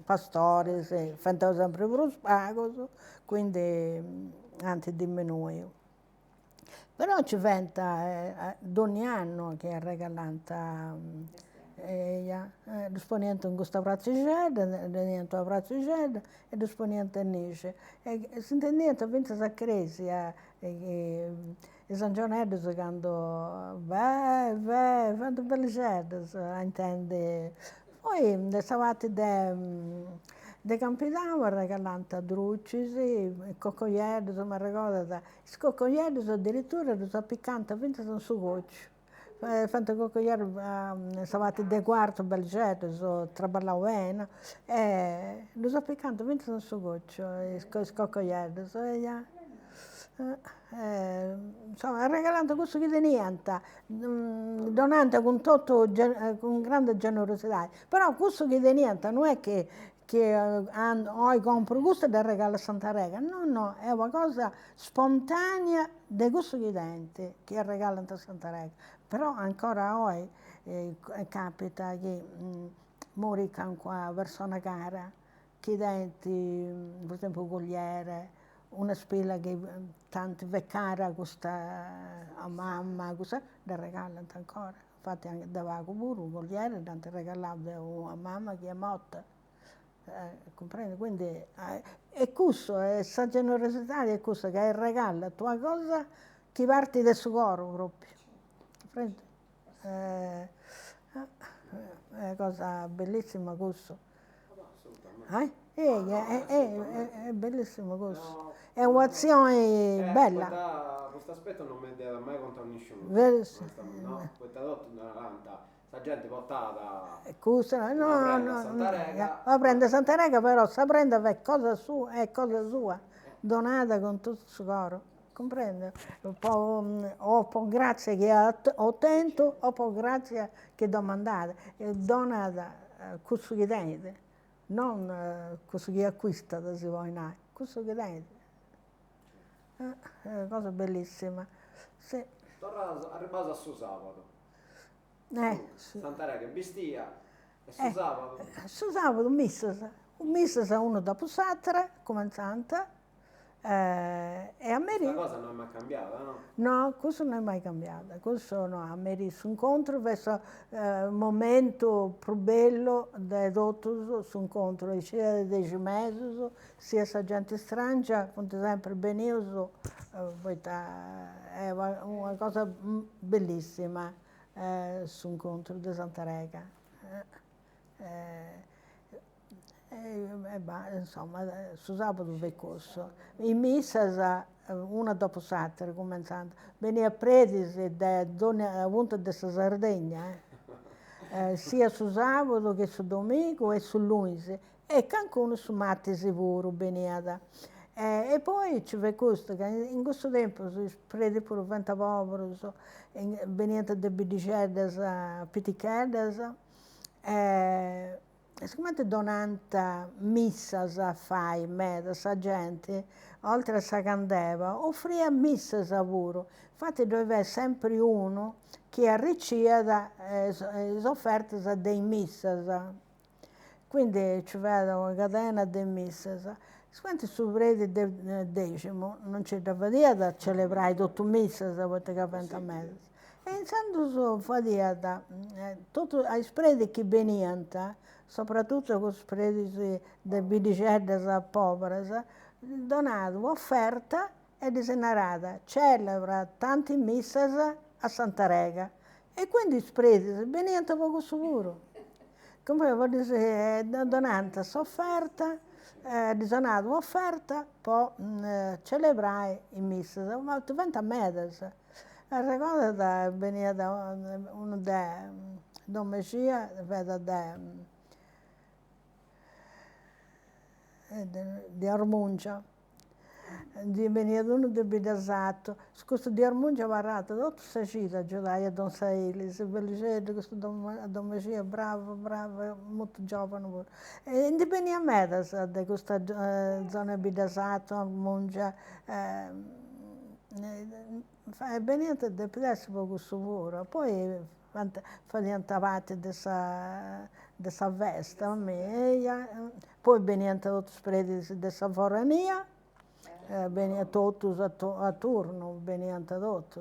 pastori, fanno sempre per spago, quindi antes diminuì. Però ci venta ogni anno che è regalante disponente in questa praticella, niente a praticella e disponente nice. E si intendeva vinta sa crisi i San Gioneddos quando fanno belle ceddas, intende. Poi stavate De Campidano regalante a drucisi, i coccoielli, mi ricordo, i coccoielli addirittura sono piccanti, vinto sono su goccio. Fanno coccoielli, stavate de quarto belgetto, so traballavo bene, e lo so piccanti, vinto sono su goccio, i coccoielli, insomma, regalando questo che niente, donante con, con grande generosità, però questo che niente non è che oggi compro questo da regalo a Santa Rega, no, è una cosa spontanea di questo che denti che regalano a Santa Rega, però ancora oggi capita che moricano qua verso una gara, che denti, per esempio cogliere, una spilla che tanto vecchiara questa a mamma, questa, la regalano ancora. Infatti anche da vago pure, cogliere, tanto regalavo a mamma che è morta. Comprendi? Quindi è questo, è questa generosità, è questo che è il regalo, la tua cosa che parti del suo cuore proprio. Comprendi? È una cosa bellissima questo. È bellissimo questo. È un'azione bella.
Questo aspetto non mi ha mai contato nessuno.
Verissimo.
No, questa dotta non canta. La gente portata
Scusa, va a prendere Santa Rega, però sa prendere è cosa sua, donata con tutto il suo coro, comprende? O per grazia che ho tento, o per grazia che domandate, donata questo che dite, non questo che acquista da si vuoi nai, questo che dite. È una cosa bellissima. Sì.
Torna a riposo a suo sabato. Santa Rega bestia e su sabato.
Su sabato un missa uno dopo l'altro, comandante, e a me
Questa cosa non è mai cambiata, no?
no, questo non è mai cambiato, questo no, a me su incontro verso il momento più bello di tutto su incontro, sia dei mesi, sia la gente strana, quando sempre benissimo, è una cosa bellissima. Su incontro di Santa Rega. Insomma, su sabato è corso. In missa, una dopo l'altra, come santo, veniva presi da appunto della Sardegna, sia su sabato che su domenica e su lunedì, e qualcuno su martedì pure veniva. E poi ci vede questo, che in questo tempo si prende pure 20 poveri, venendo da bidicelli, pitichelli, siccome donante missa fai, la gente, oltre a sa candeva, offriva missa pure. Infatti doveva essere sempre uno che riceveva le offerte dei missa. Quindi ci vede una catena di missa. Quando su prete del decimo non c'è da vedere da celebrare tutto messa, perché capente a mezzo. E intanto su fatica, tutti i preti che venivano, soprattutto con i preti dei bidicelli poveri, donavano offerta e disegnata, celebra tanti messe a Santa Rega. E quindi i preti venivano poco sicuro. Come vuol dire, donante s'offerta, disonata un'offerta, poi celebrare in missa, ma 20 metri. Ricordo che veniva da uno Don Messia, di Armuncia, veniva uno di Bidasato, questo di Armuncia varato, tutta questa città, Giudaia a Don Saili, si bellissimo, questo Don Messia, bravo, molto giovane. E indipendentemente da questa zona Bidasato, Armuncia, veniva da Piedessi per questo lavoro, poi facevano parte di questa veste, poi venivano tutti i preti di questa forania, venivano tutti a turno, venivano tutti.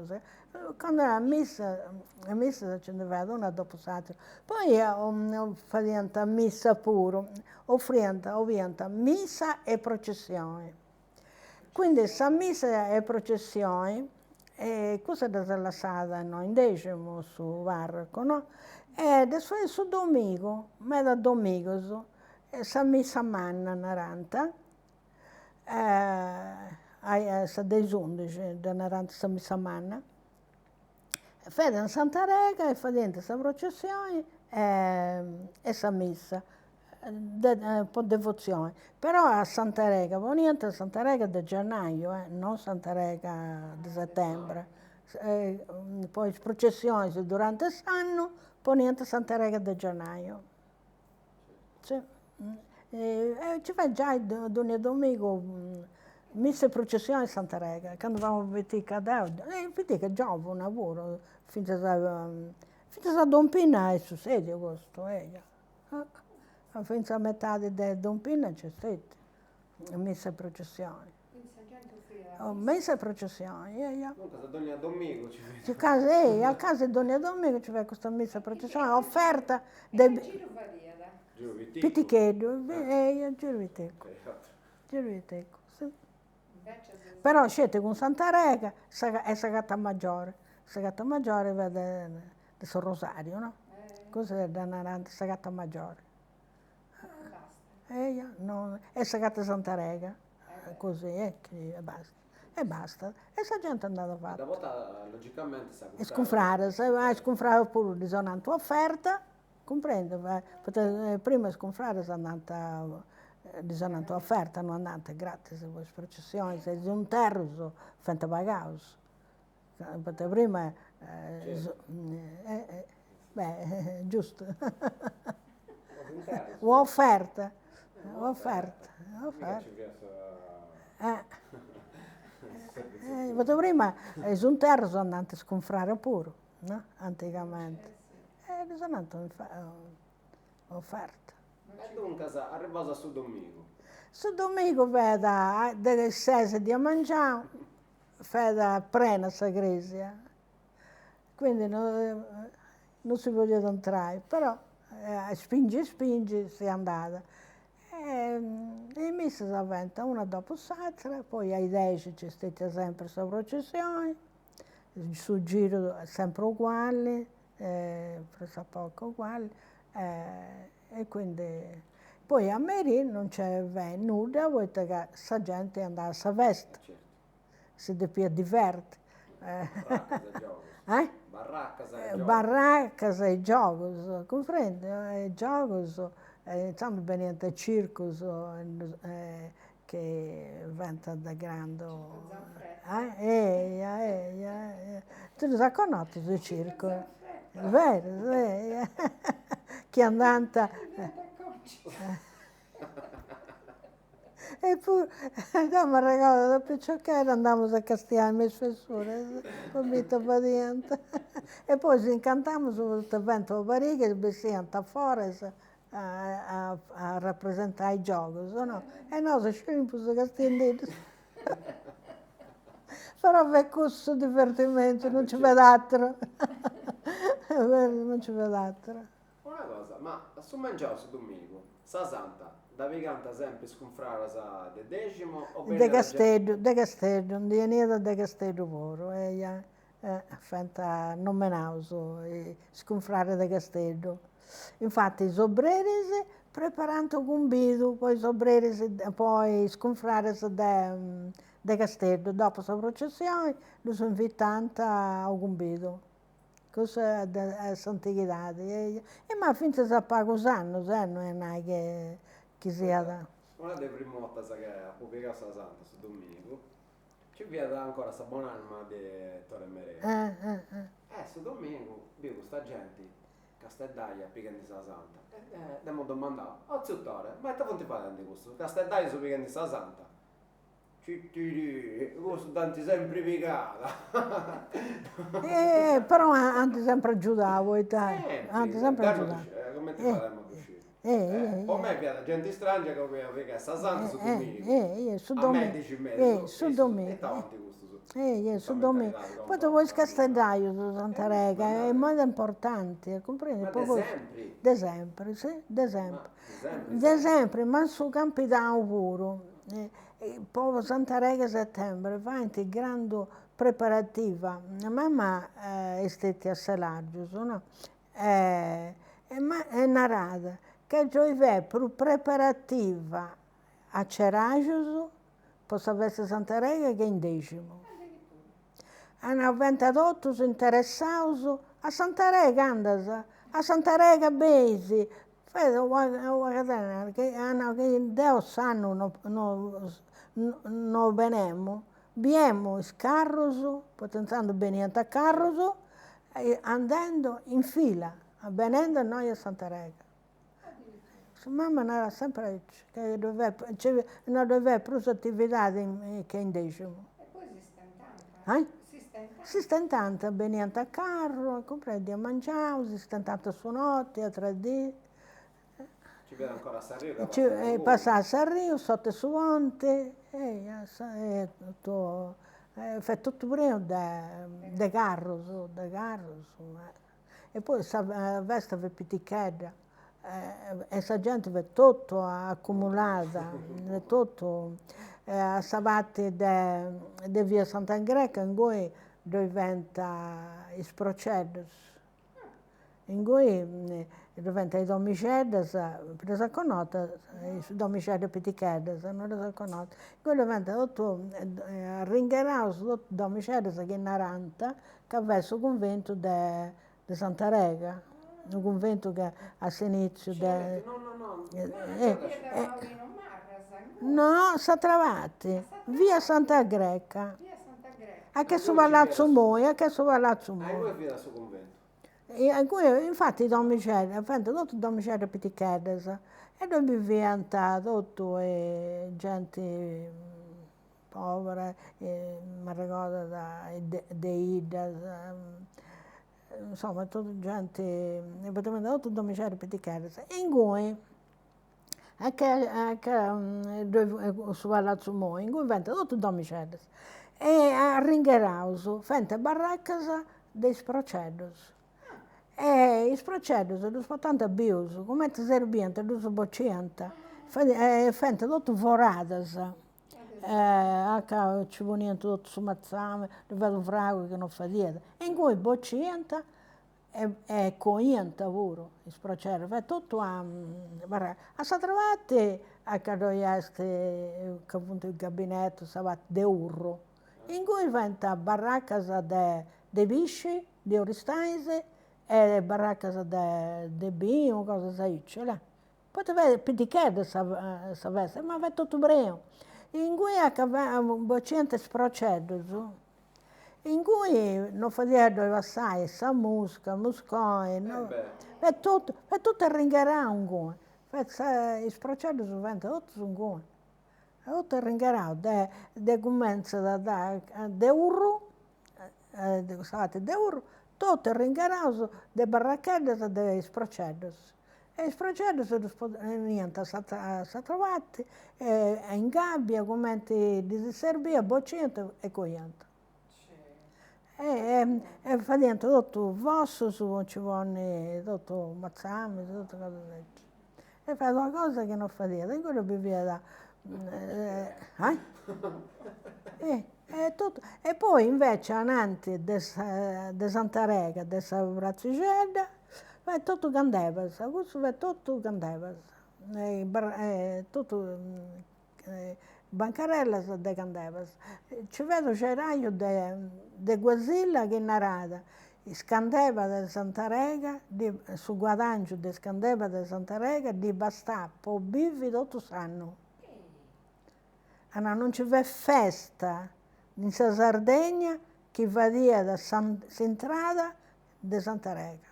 Quando era a missa ce ne vedo una dopo l'altra. Poi facevano a missa pure, offrivano missa e processione. Quindi questa missa e processione, questa è lasciata in decimo su Varco, no? E adesso su domingo, metà domingo, sa missa manna naranta, sa dei 11 da naranta sa missa manna, fede in Santa Rega e fa dentro sa processione e sa missa, per devozione. Però a Santa Rega, niente a Santa Rega di gennaio, non Santa Rega di settembre. Poi processioni durante l'anno, poi niente a Santa Rega di gennaio. Sì. Ci fa già ogni domenica messa e processione a Santa Rega, quando vamo a vedere cadavere, vedi che giova un lavoro, finché a Don Pina è successo questo, finché a metà di Don Pina c'è stato, messa e processione.
Quindi sa gente offriva.
Messa e processione,
Comunque, se ogni domenica ci vede.
a casa di ogni domenica c'è questa messa e processione, offerta
E
dei
che giro varia?
pitichedo, Girviteco, sì.
Invece
Però scende con Santa Rega e Sagata Maggiore. Sagata Maggiore vede il San Rosario, no? Così è da narante Sagata Maggiore.
basta.
No, e Sagata Santa Rega, così, e basta. E basta. E sa gente è andata
Da
fatta.
volta, logicamente, sa
E sconfrare, se vai a sconfrare pure risonante offerta, comprende? Perché prima sconfrare è andata risonante offerta, non andata gratis, poi processioni, se è un terzo, fente pagaus. Perché prima, giusto, un'offerta, perché prima è un terzo andante a sconfrare pure, no? Anticamente. Risonante offerta.
E dunque, arrivato su domenica.
Su domenica veda delle 6 di mangiare, veda prena sa gresia. Quindi non si voleva entrare, però spingi, si è andata. E messa si avventa una dopo l'altra, poi ai 10 c'è stata sempre la processione, sul giro sempre uguali, presso poco uguali, e quindi poi a Merì non c'è nulla, vuoi che la gente andava a veste, si deve divertire. Barraccas e giochi, comprendi? Giochi, insomma, veniente circus che venta da grande. Tu non conosci il circo? È vero, che andanta. Eppure, mi ricordo da picciocchera andavamo a castigare le spessure, poi e poi si incantavamo sul vento barighe, si vestivano fuori a rappresentare i giochi, no? E noi si scimpo su castigare. Però per questo divertimento non ci vedo altro. Non ci vedo altro.
Una cosa, ma su mangiare su domenica, sa santa, da canta sempre sconfrare sa de decimo o
De Castello, non di niente de Castello puro, fanta non menauso, sconfrare de Castello. Infatti i obreri preparando gumbido, poi i obreri poi sconfrare de Castello, dopo la processione, lo sono invitati a gumbido. Cosa è l'antichità. Ma finché si appaga usando, non è che sia da.
Una delle prime volte che ha pubblicato la santa su domenica, ci vede ancora questa buona anima di Torre Mereo. Su domenica, vedo questa gente, Castellaia, piccando la santa. Abbiamo domandato, zittore, ma che ti fai di questo? Castellaia su piccando la santa. Questo tanti sempre piccata.
Però hanno sempre aiutato, hanno sempre aiutato.
Come ti faremo a uscire? A me piace gente strana che perché sta santa su domenica.
Su domenica. Su domenica. Su domenica. Poi dopo il Castellaio su Santa Rega è molto importante, comprendi?
Ma
de sempre, sì, de sempre, ma su Campidano pure. Poi Santa Rega settembre, va in grande preparativa. Mamma è stata a Salaggio, no? Ma è narrata che già per preparativa a Ceragius, posso avere Santarega che in decimo. Hanno 28 interessados a Santarega andas, a Santarega besi. Che hanno che Deus sanno no venemo, abbiamo i carros, potenziando bene a carros, andando in fila, venendo noi a Santarega. Mamma era sempre che non doveva più attività che in decimo.
E poi si stentava.
Si stentava, venendo a carro, comprendi, a mangiare, si stentava su notte, a 3D.
Ci vede ancora a Sanremo?
Passare a Sanremo, sotto su monte, fa tutto prima da carro, e poi la veste per pitichedda. E la gente è tutto accumulata, è tutto a Savati di via Sant'Angreca, in cui diventa i procedos, in cui diventa i domiceddas, presa con nota, i domicedi piticheddas, non presa con nota, in cui diventa tutto ringheraus, tutto domiceddas che in 40, che aveva il convento di Santarega. Un convento che a inizio no, Satravati, via Santa Greca. A che su Palazzo Moi, a che su Palazzo Moi.
Voi via sul convento.
Infatti i domicili, tutto domicili piticheddas, e dove viveva tutto gente povera, mi ricordo di Ida, insomma, tutta gente, praticamente tutto domicilio piticheddas. E in cui, su Palazzo Moi, in cui venta tutto domicilio. E a Ringheraus, fente barracas dei procedos. E i procedos, dos 80 bios, come serbiente, dos boccienta, fente tutto voradas. Ci venivano tutto su mazzame, dove frago che non fa dieta. In cui boccienta e coienta pure, il processo, fa tutto a Satravati, a Cadoieste, che appunto il gabinetto, Savat de Urro, in cui venta barracas de bisci, di Oristaise, e barracas de Bino, cosa sai, ce l'ha. Poteva pitichedda sapesse, ma va tutto breo. In cui aveva bocciente procedos, in cui non faceva assai, sa musca, muscoi, è tutto ringarao, i procedos vengono tutti un goi. È tutto ringarao, de comincia da Urro, de Urro, tutto ringarao, de barracchedas, de procedos. E i procedos niente, si trovati in gabbia, come di Serbia, bocciente e coiante. E fa dentro tutto vosso, ci vuole tutto mazzame, tutte cose. E fa una cosa che non fa niente, in quello viveva da... E poi invece avanti di Santarega, di Savrazzigedda, è tutto Gandevas, questo è tutto Gandevas, tutto bancarellas de Gandevas. Ci vedo Ceraio de Guasilla che narrava, scandeva di Santarega, su guadagno di scandeva di Santarega, di bastà, può vivi tutto sanno. Non ci v'è festa in Sardegna che va via da Centrada di Santarega.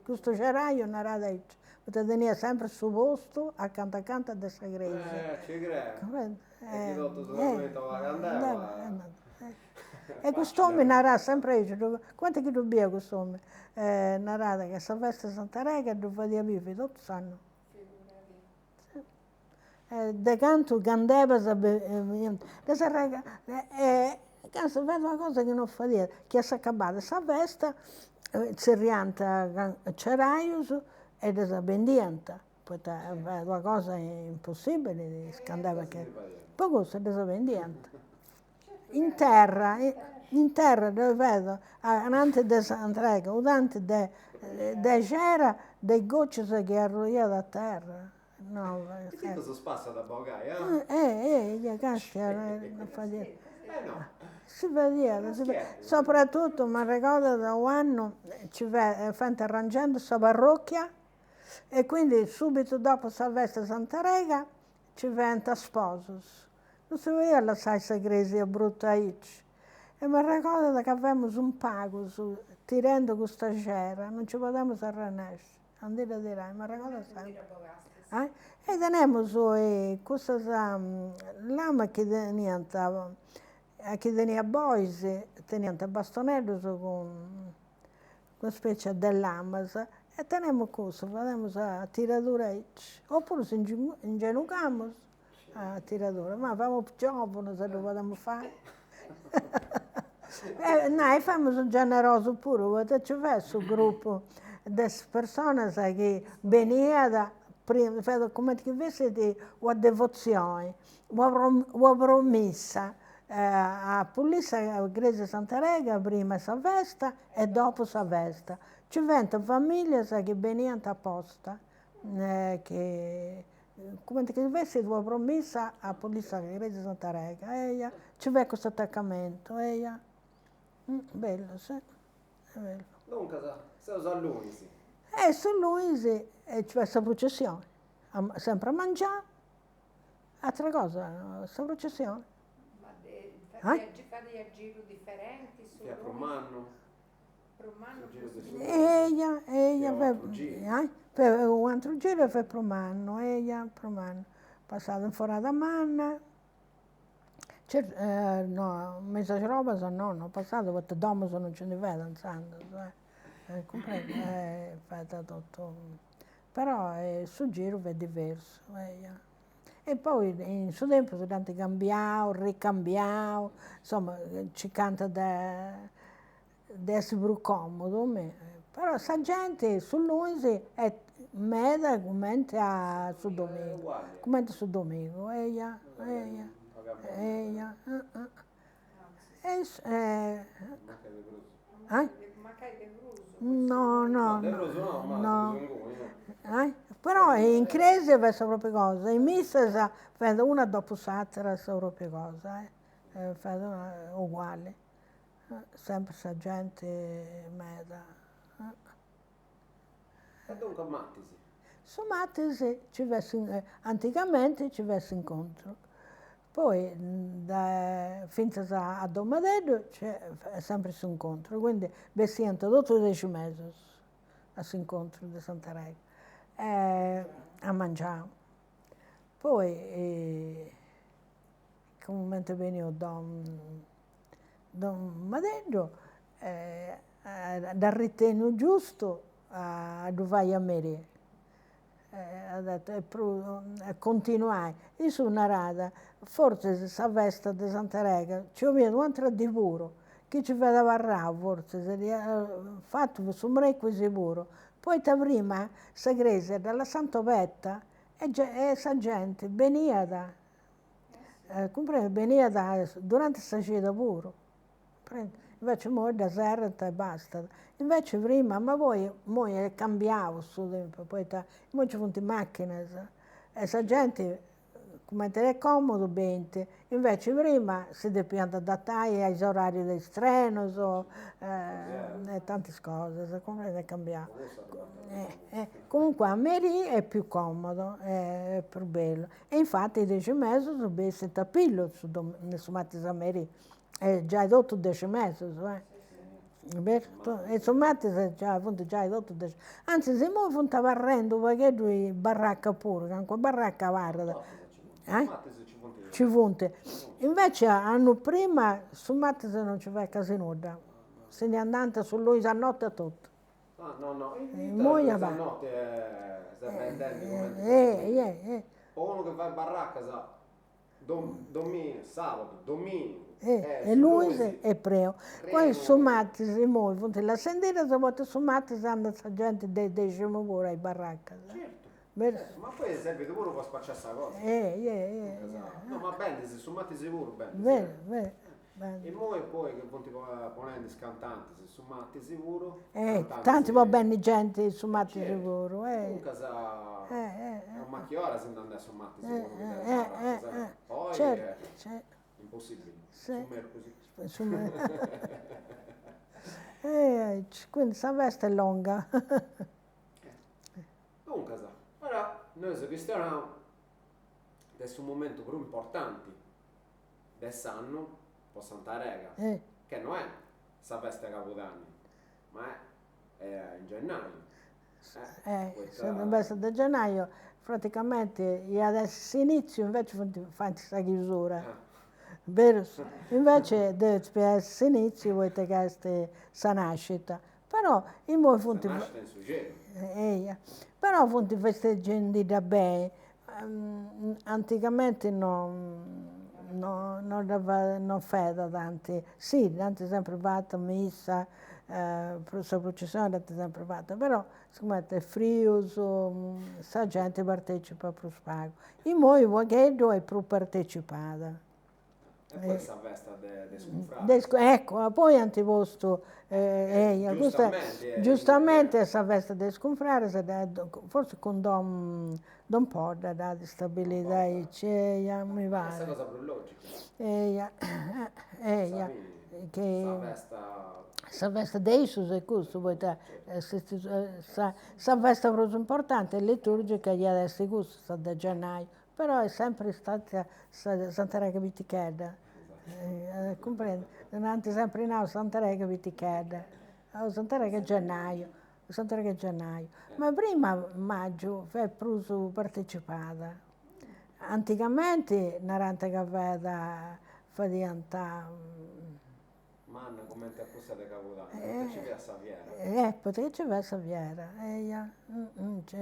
Questo Ceraio narrava, perché tenia sempre su posto accanto a questa igreja.
Ci credo. E tutto solamente la candela.
E quest'uomo narrava sempre, quanto che dobbiamo quest'uomo? Narrava che se veste Santarega dove via vive, tutti sanno. De canto Gandeva se vede una cosa che non fa dire, che si è accabata, sa veste, c'erianta Ceraius e desabendienta, perché è una cosa impossibile, scandeva che... Poi questo è desabendienta. In terra, in terra, dove vedo, anante de Santrega, udante de c'era, dei gocce che arroiava a terra. No,
E ti sono spassa da Bogai,
gli caschi non fa dire.
no.
Si vedeva, soprattutto mi ricordo da un anno ci fanno arrangiando questa parrocchia e quindi subito dopo Salvestre Santa Rega ci venta sposos. Non si vedeva la salsa iglesia brutta aici. E mi ricordo che avevamo un pago tirando questa cera, non ci potevamo arrangiare. Non dire di là, mi ricordo sempre. E teníamos cosas lama que tenían aquí tenía bois, tenían bastonellos con specie de lamas e tenemos cosas, facemos a tiradura aí. Oppure se ingenucamos a tiradura, ma avevamo giovani se lo potevamo fare. Noi fomos generosi pure, perché ci fu un gruppo di persone che venivano come che avesse una devozione, una promessa a pulire la Chiesa Santa Rega prima Salvesta e dopo Salvesta. Ci vengono famiglie che venivano apposta, che come che avesse una promessa a pulire la Chiesa Santa Rega. Ci vede questo attaccamento. Bello, sì, è bello.
Dunque, sei a Luisi.
Su Luisi c'è questa processione, sempre a mangiare, altra cosa, questa processione.
Ma fate a giro differenti su
Per un anno?
Per un anno?
Per un altro giro fa per un anno, passato in fuori da manna. No, mezza roba no, non passato perché dopo non ce ne vedo danzando. Comprendi? Fatta tutto. Però sul giro è diverso. E poi in suo tempo sono tanti cambiato, ricambiato, insomma ci canta di essere più comodo. Però sa gente su Luisi è meda come su domingo. Come su domingo. No. Però in chiesa è proprio cosa, in messa fanno una dopo l'altra, sono proprio cosa, fanno uguali, sempre sa gente meda.
E dunque a Mattisi?
Su Mattisi anticamente ci avesse incontro. Poi fino a Domadello c'è sempre questo incontro, quindi vestiamo tutti i 10 mesi a questo incontro di Santa Rega, a mangiare. Poi, come veniva da Madello, dal ritengo giusto a dove a Meri. Ha detto, continuare. Io sono una rada, forse se Salvestre di Santa Rega, ci ho visto un di puro, che ci vedeva a forse, se fatto su Mrecco sicuro. Poi da prima, la chiesa dalla Santovetta, e sa gente veniva durante la cena pure. Invece ora da serata e basta. Invece prima, ma poi è cambiato su tempo, poi ci sono le macchine e la gente come è comodo bene. Invece prima si doveva adattare agli orari del treno e tante cose, come è cambiato. Comunque a Meri è più comodo, è più bello. E infatti i 10 mesi sono messi a pillo su Mattisi a Meri. Già dopo 10 mesi, e su Mattisi già dopo 10 mesi. Anzi, se noi stiamo varrendo perché lui baracca pure, anche baracca guarda. Ci punte. Invece l'anno prima su Mattisi non ci fa quasi nulla. Se ne è andata su lui a notte tutto.
No,
a
notte sta vendendo uno che fa in baracca sa domenica, sabato, domenica.
E lui è preo. Poi su Mattisi, la sentita se vuole su Mattisi andano la gente dei decimo pure ai baracca.
Certo, ma poi serve pure per spacciare questa cosa. No, ma bene, se su Mattisi pure bene.
Bene. bello.
E poi che vanno ponendo scantanti, se su matti sicuro.
Tanti va bene gente su matti
Certo.
sicuro.
Comunque è un macchiora se non adesso matti sicuro che deve fare. Poi
Certo,
è
certo.
impossibile.
Sì.
Su me così.
Quindi questa veste è lunga.
Comunque però noi se questo è un momento più importante dell'anno per Santa Rega, che non è questa festa Capodanno, ma è in gennaio.
Se non veste da gennaio, praticamente adesso si inizia, invece fanno questa chiusura. Vero? Invece deve essere inizio, voi te che sa nascita. Però in voi funti,
Nascita in suggero.
però funti festeggiando da bene. Anticamente non feda tanti. Sì, tanti sempre fatto messa, questa processione tanti sempre fatta, però secondo me è frio, sa gente partecipa più spago. In voi voghedo è più partecipata.
E poi questa festa de sconfrare.
Ecco, poi antiposto, giustamente questa festa del sconfrare, forse con Don Podda dà di stabilità, mi
Questa
pare.
cosa più logica.
Questa festa di Gesù è questo, questa festa proprio importante, liturgica, gli adesso questo, sta da gennaio, però è sempre stata Santa Rega Vitichedda. Comprendi? Davanti sempre in Santa Rega Vitichedda. Santa Rega è gennaio. Santa Rega è gennaio. Ma prima maggio è più partecipata. Anticamente, narante che aveva fa diventare.
Manna commenta questa di Capodanno, perché ci vede a Saviera.
Perché ci va a Saviera.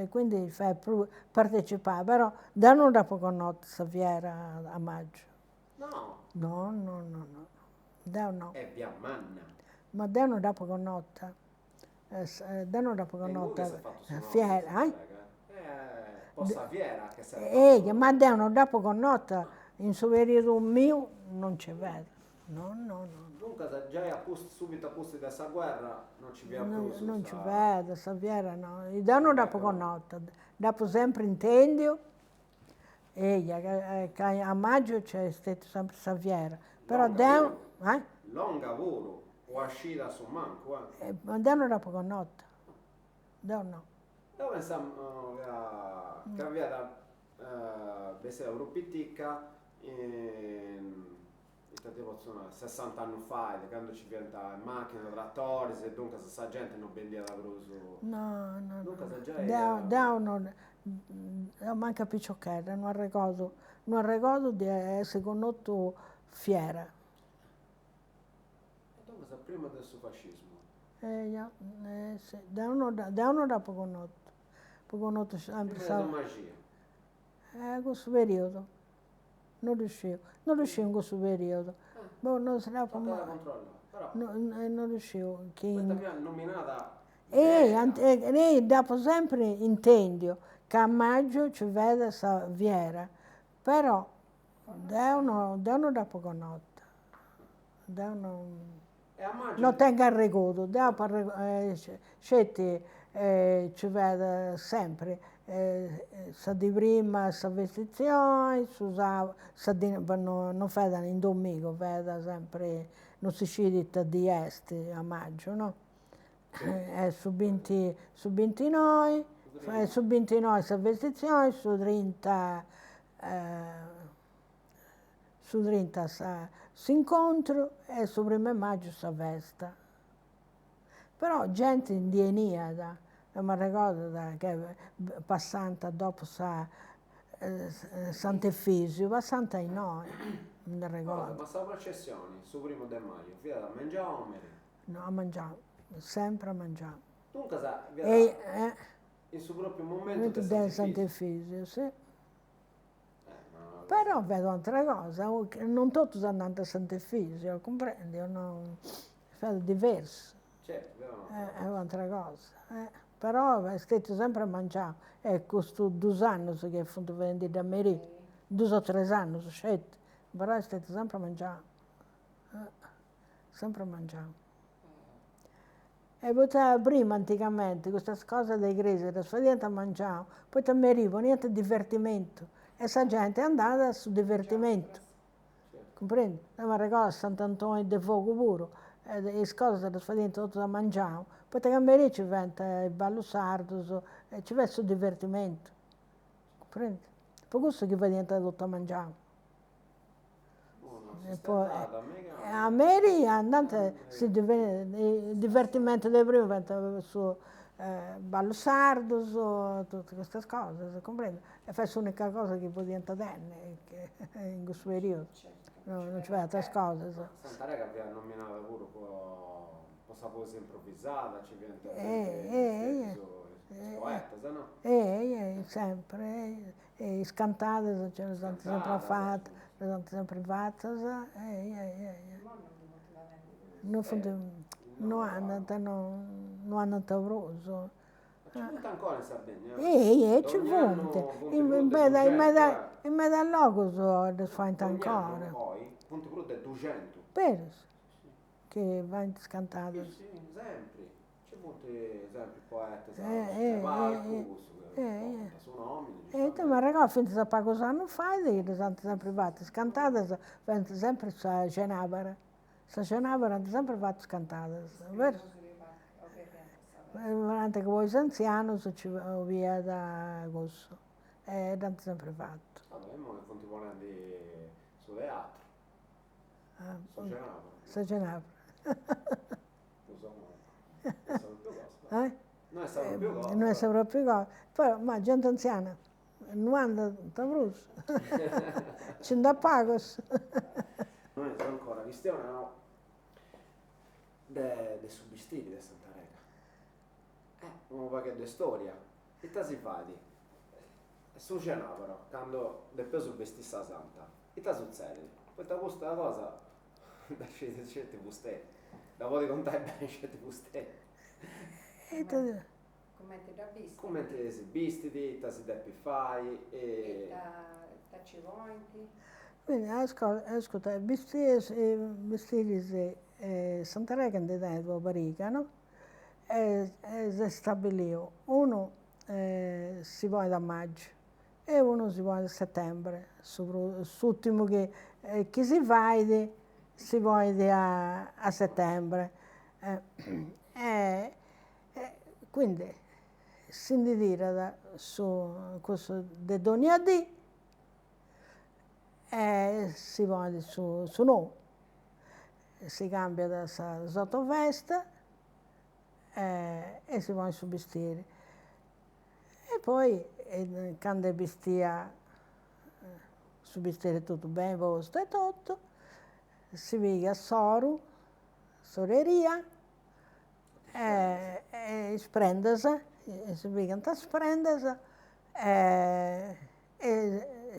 Quindi fa più partecipare, però da non da poco notte Saviera a maggio.
No.
No. Da no.
È via Manna.
Ma danno dopo con notte. Danno dopo con notte. Fiera,
Possa fiera che serve.
ma danno dopo con notte. In suo periodo mio non ci vedo. No.
Dunque se già è subito a posto di questa guerra non ci viene più.
Non ci vedo, Saviera no. I danno dopo con notte. Dopo sempre intendio. Che a maggio c'è stato sempre Saviera. Però danno.
Long lavoro, o uscita su manco.
Ma danno dopo con notte. No.
Dove pensiamo che aveva questa Europittica tipo 60 anni fa, quando ci diventa macchina, trattori, e dunque questa gente non vendiva da bruso.
No.
Dunque se già
manca piccioccare, non ricordo di essere conosciuto fiera.
Dunque se prima del suo fascismo.
Sì. Da uno dopo conosciuto sempre.
Prima della magia.
Questo periodo. Non riuscivo in questo periodo. Non si dava mai. Non riuscivo.
Questa mia nominata.
Dopo sempre intendio che a maggio ci vede Saviera, però da uno dopo con notte. Non tengo il ricordo, dopo ci vede sempre. Sa di prima sa vestizione, non fanno in domingo, vede sempre, non si scende di est a maggio, no? Su 29 sa vestizione, su 30 si incontro e su 1 maggio sa vesta. Però gente indianiata. Mi ricordo che passando dopo Sant'Efisio, passando ai noi, mi ricordo.
Ma sta processione, su 1 maggio, via da mangiare o
No, a mangiare, sempre a mangiare.
Dunque sa, in suo proprio momento
di Sant'Efisio, sì. Però vedo altre cose, non tutti sono andati a Sant'Efisio, comprendi? Vedo diverso.
Certo,
è un'altra cosa. Però è stato sempre a mangiare. Questo 2 anni che è fatto vendere da Merì, 2 o 3 anni, 7, però è stato sempre a mangiare. sempre mangiamo. E poi prima, anticamente, queste cose dei greci, le sfadiente mangiamo, poi ti arriva niente divertimento. E sta gente è andata sul divertimento. Comprendi? Ma ricordo Sant'Antonio di Fuoco puro, le cose le sfadiente tutte da mangiamo, poi ti cambiare ci diventa il ballo sardo, e ci va sul divertimento. Comprendi? Per questo che va diventare tutto a mangiare.
Uno
E
si
poi,
sta a me
a Mary andante il divertimento di prima diventa su ballo sardo, su tutte queste cose, comprendi? E fa l'unica cosa che può diventare in questo periodo. No, non c'è altre cose.
Santarega aveva nominato pure questa poesia improvvisata, ci viene poeta, se no?
Sempre, scantate, ce le sono sempre fatte, le sono sempre fatte, non hanno tavroso.
Ci punta ancora in Sardegna?
Ci
Ogni anno
punte,
Ponte
in
Crudo è 200,
mezzo al logo le fanno
Ogni anno
ancora.
poi Ponte Crudo è 200.
Per che va scantato.
Sì, sempre. C'è molti esempi, poeti, su nomini.
Ma ragazzi, finché sa cosa non fai, le sono sempre fatte scantate, vengono sempre a Cenabara. Sta Cenabara hanno sempre fatto scantate, vero? Durante che voi siete anziani, ci via da agosto. E hanno sempre fatto.
Vabbè, ma che ti volendo su teatro. Su Cenabara.
Sta Cenabara.
Lo so, non è stato più costo. Non è stato più costo.
Non è sempre più cosa. Poi, ma gente anziana, 90 tavrus, ci da pagos.
Noi siamo ancora questione dei subistiti di Santa Rega. Un pacchetto di storia. E te si fai? Su Cenabara, quando dopo subvestisse la Santa, e te succede? Poi ti posta la cosa, da scelte buste. Dopo di contare bene scelte buste.
Come ti da visto?
Come ti esibisti, ti si deppi fai
E da ci vuoi?
Quindi, ascolta, vestiti Santa Rega di tempo parica, no? E si stabiliò, uno si vuole da maggio e uno si vuole da settembre, l'ultimo che si vuole a settembre. Quindi si tira su questo di Doniadì e si va su no, si cambia da sottoveste e si va su vestire. E poi quando vestia su vestire tutto bene, posto e tutto, si viga a soreria e sprendese, si vigano a sprendese e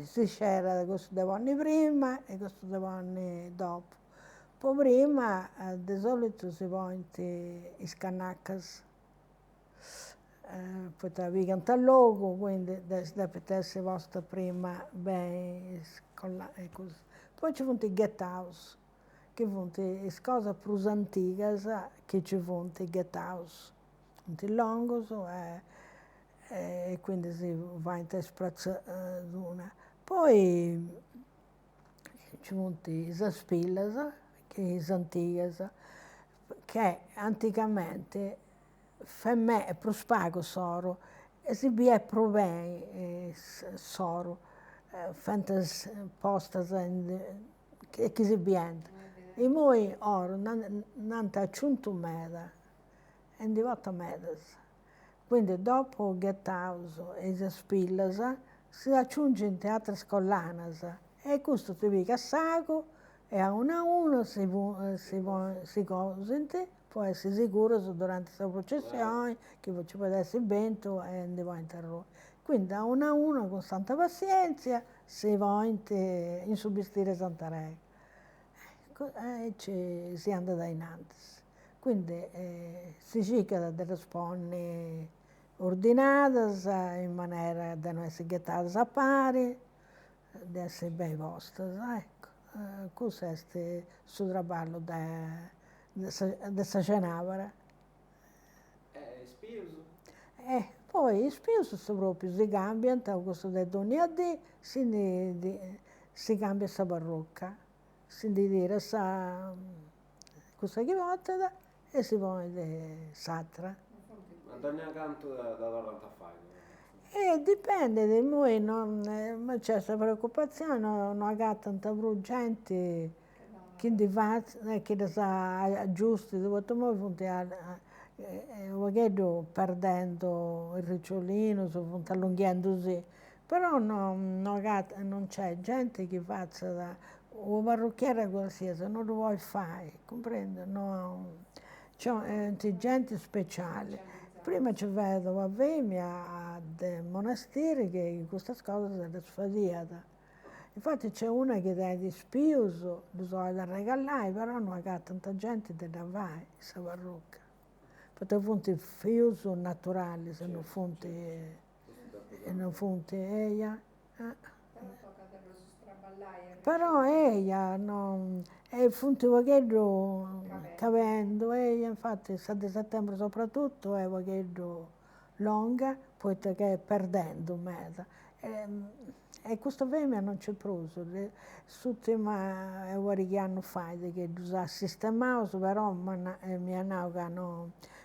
si scera questo due anni prima e questo 2 anni dopo. Poi prima di solito si vanno i scannaccas, poi ti vigano al logo, quindi deve essere vostra prima ben scollata. Poi ci sono i get house, che sono le cose più antiche che ci sono i get house. Sono lunghi e quindi si va in sprezzatura. Poi ci sono le spille, che sono antiche, che anticamente per me è più spago soro e si è più bene soro, fante posta che si biende. E poi ora non ha 100 metri e 18 metri. Quindi dopo il get house e le spille si aggiungono altre collane e questo ti viene a sacco e a uno si consente, può essere sicuro durante la processione che ci può essere vento e andiamo a interrompere. Quindi a uno con tanta pazienza si va in subistire Santa Rega e si anda da innanzi. Quindi si cerca delle sponne ordinate in maniera da non essere gettate a pari, di essere ben vostre, ecco. Cos'è questo traballo da Sacenavara?
Spioso.
Poi spiuso proprio si cambia, questo da Doniadì si cambia questa parrocca, si dire questa chivotta e si pone di Satra.
Ma torna canto da tornata a fare.
E dipende di noi, ma c'è questa preoccupazione, non ha tanta gente che di fa, che sa giusti, dove magari perdendo il ricciolino, allunghendosi, però non c'è gente che faccia o parrucchiere qualsiasi, non lo vuoi fare, comprende? No, c'è gente speciale. Prima ci vedo a Vemia, dei monasteri, che queste cose le sfadiata. Infatti c'è una che è di Spioso, bisogna regalare, però non ha tanta gente da vai, questa parrucca. Perché fonti fiuso naturali, se non fonti ella.
Però tocca dello straballare.
Però ella non è fonti vaghetto capendo, ella infatti il 7 settembre soprattutto è vaghetto lunga, poi che è perdendo mezza. E questo femmina non c'è preso, l'ultima è qualche anno fa che ha sistemato, però mi hanno che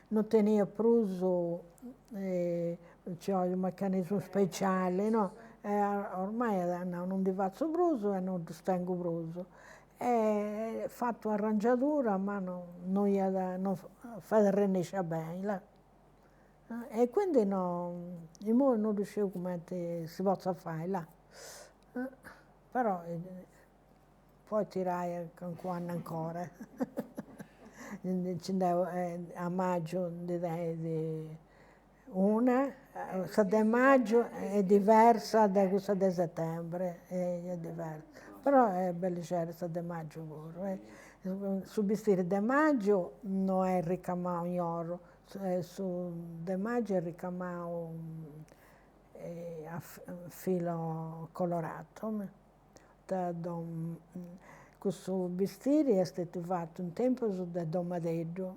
non teneva preso, c'è un meccanismo speciale, no? Ormai non ti faccio preso e non ti tengo preso. È fatto arrangiatura, ma non fa rennisce bene. Là. E quindi non riuscivo come si possa fare là. Però poi tirai con quando ancora. A maggio di una, 7 maggio è diversa da questa di settembre, è diversa. Però è bellissima 7 maggio pure. Su vestire di maggio non è ricamato in oro, su di maggio è ricamato a filo colorato. Questo vestire è stato fatto un tempo su da Domadeggio.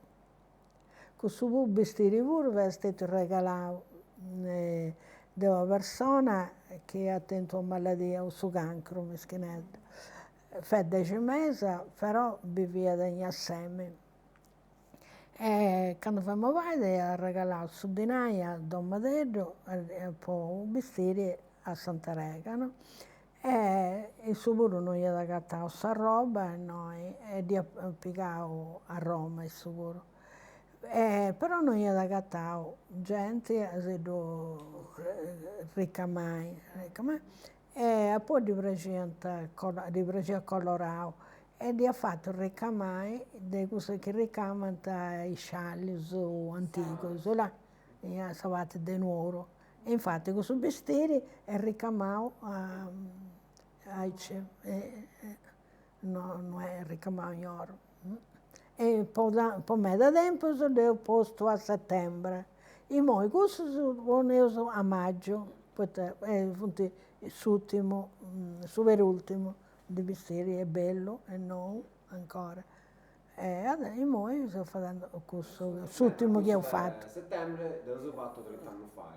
Questo vestire pure è stato regalato da una persona che ha tenuto una malattia, su cancro, meschinetto. Fa 10 mesi, però viveva insieme. E quando famo vedere ha regalato su di noi a Domadeggio e poi un vestire a Santa Rega, no? E il suo non gli ha agattato questa roba e gli ha piegato a Roma il suo. Però non gli ha agattato gente, ha sido ricamai. E poi di presenta colorato e gli ha fatto ricamai di cose che ricamano i scialli antichi, là, e savate di nuoro. E infatti questo vestire è ricamato non è ricamato in oro. E poi me da tempo sono posto a settembre. E poi questo sono a maggio, l'ultimo, l'ultimo di vestire è bello e nuovo ancora. E poi sto facendo questo, l'ultimo che ho fatto.
A settembre l'ho fatto 30 anni fa.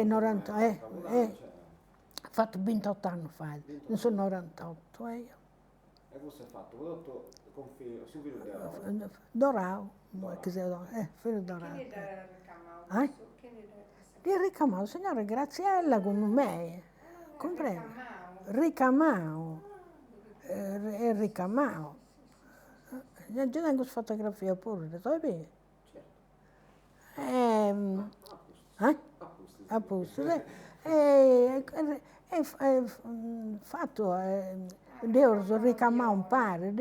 90, ho fatto 28 anni fa, ne sono 98 io.
E questo è fatto prodotto con su filo di
Dorao, filo dorato.
Chi ne ricamava?
Di ricamato, signora Graziella con me, comprende? Ricamao, è ricamao. Io tengo fotografia pure, sai bene? Apposto. È fatto, devo ricamare un pare,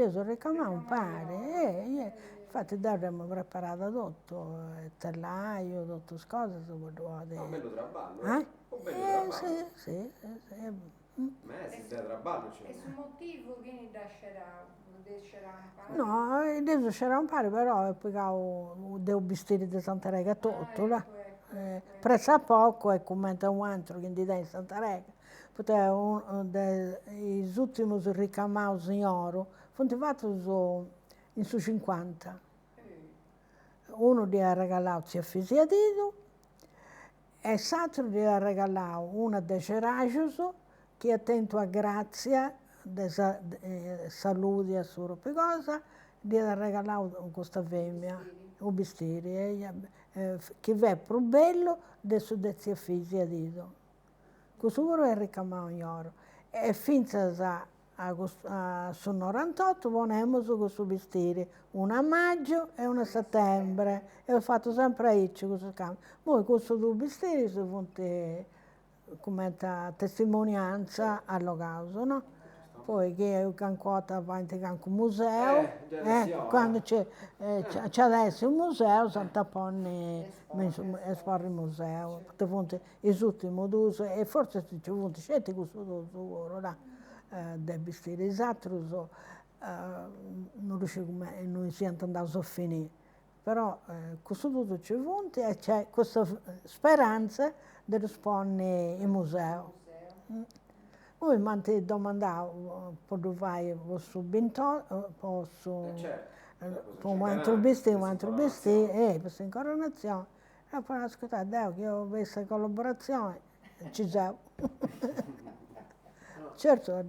infatti abbiamo preparato tutto, il tellaio, tutte le cose, se vuoi.
Un bello traballo,
Sì.
Mesi da traballo c'è.
E sul motivo che lascerà un
No, adesso c'era un pare, però poi devo vestire di Santa Rega tutto, là. presso a poco e commenta un altro che di in Santa Rega. Perché i ultimi ricamati in oro sono fatti in su 50. Uno gli ha regalato a figlia Dido e l'altro gli ha regalato una dei Ceragios che è attento a grazia, salute a sua cosa, gli ha regalato questa femmina, un bistiri, che è più bello del suo figlia Dido. Questo oro è ricamato in oro. E finché sul 98 ponemos questo vestire, una a maggio e una a settembre. E ho fatto sempre a Icci questo cambio. Poi questo due vestiti si fonte come testimonianza allo caso, no? Poi che è ancora avanti con un museo, quando c'è adesso un museo, Santa Ponni esporre il museo, perché fonte i ultimi due, e forse ci fonte scelte questo lavoro là, dei vestiti esatti, non riuscivo non si è andato a finire, però questo tutto ci fonte e c'è questa speranza di rispondere il museo. Poi mi hanno domandato, dove vai subito, posso, un altro vestito, questa incoronazione. E poi ascoltate, Deo, che ho questa collaborazione, ci siamo. Certo.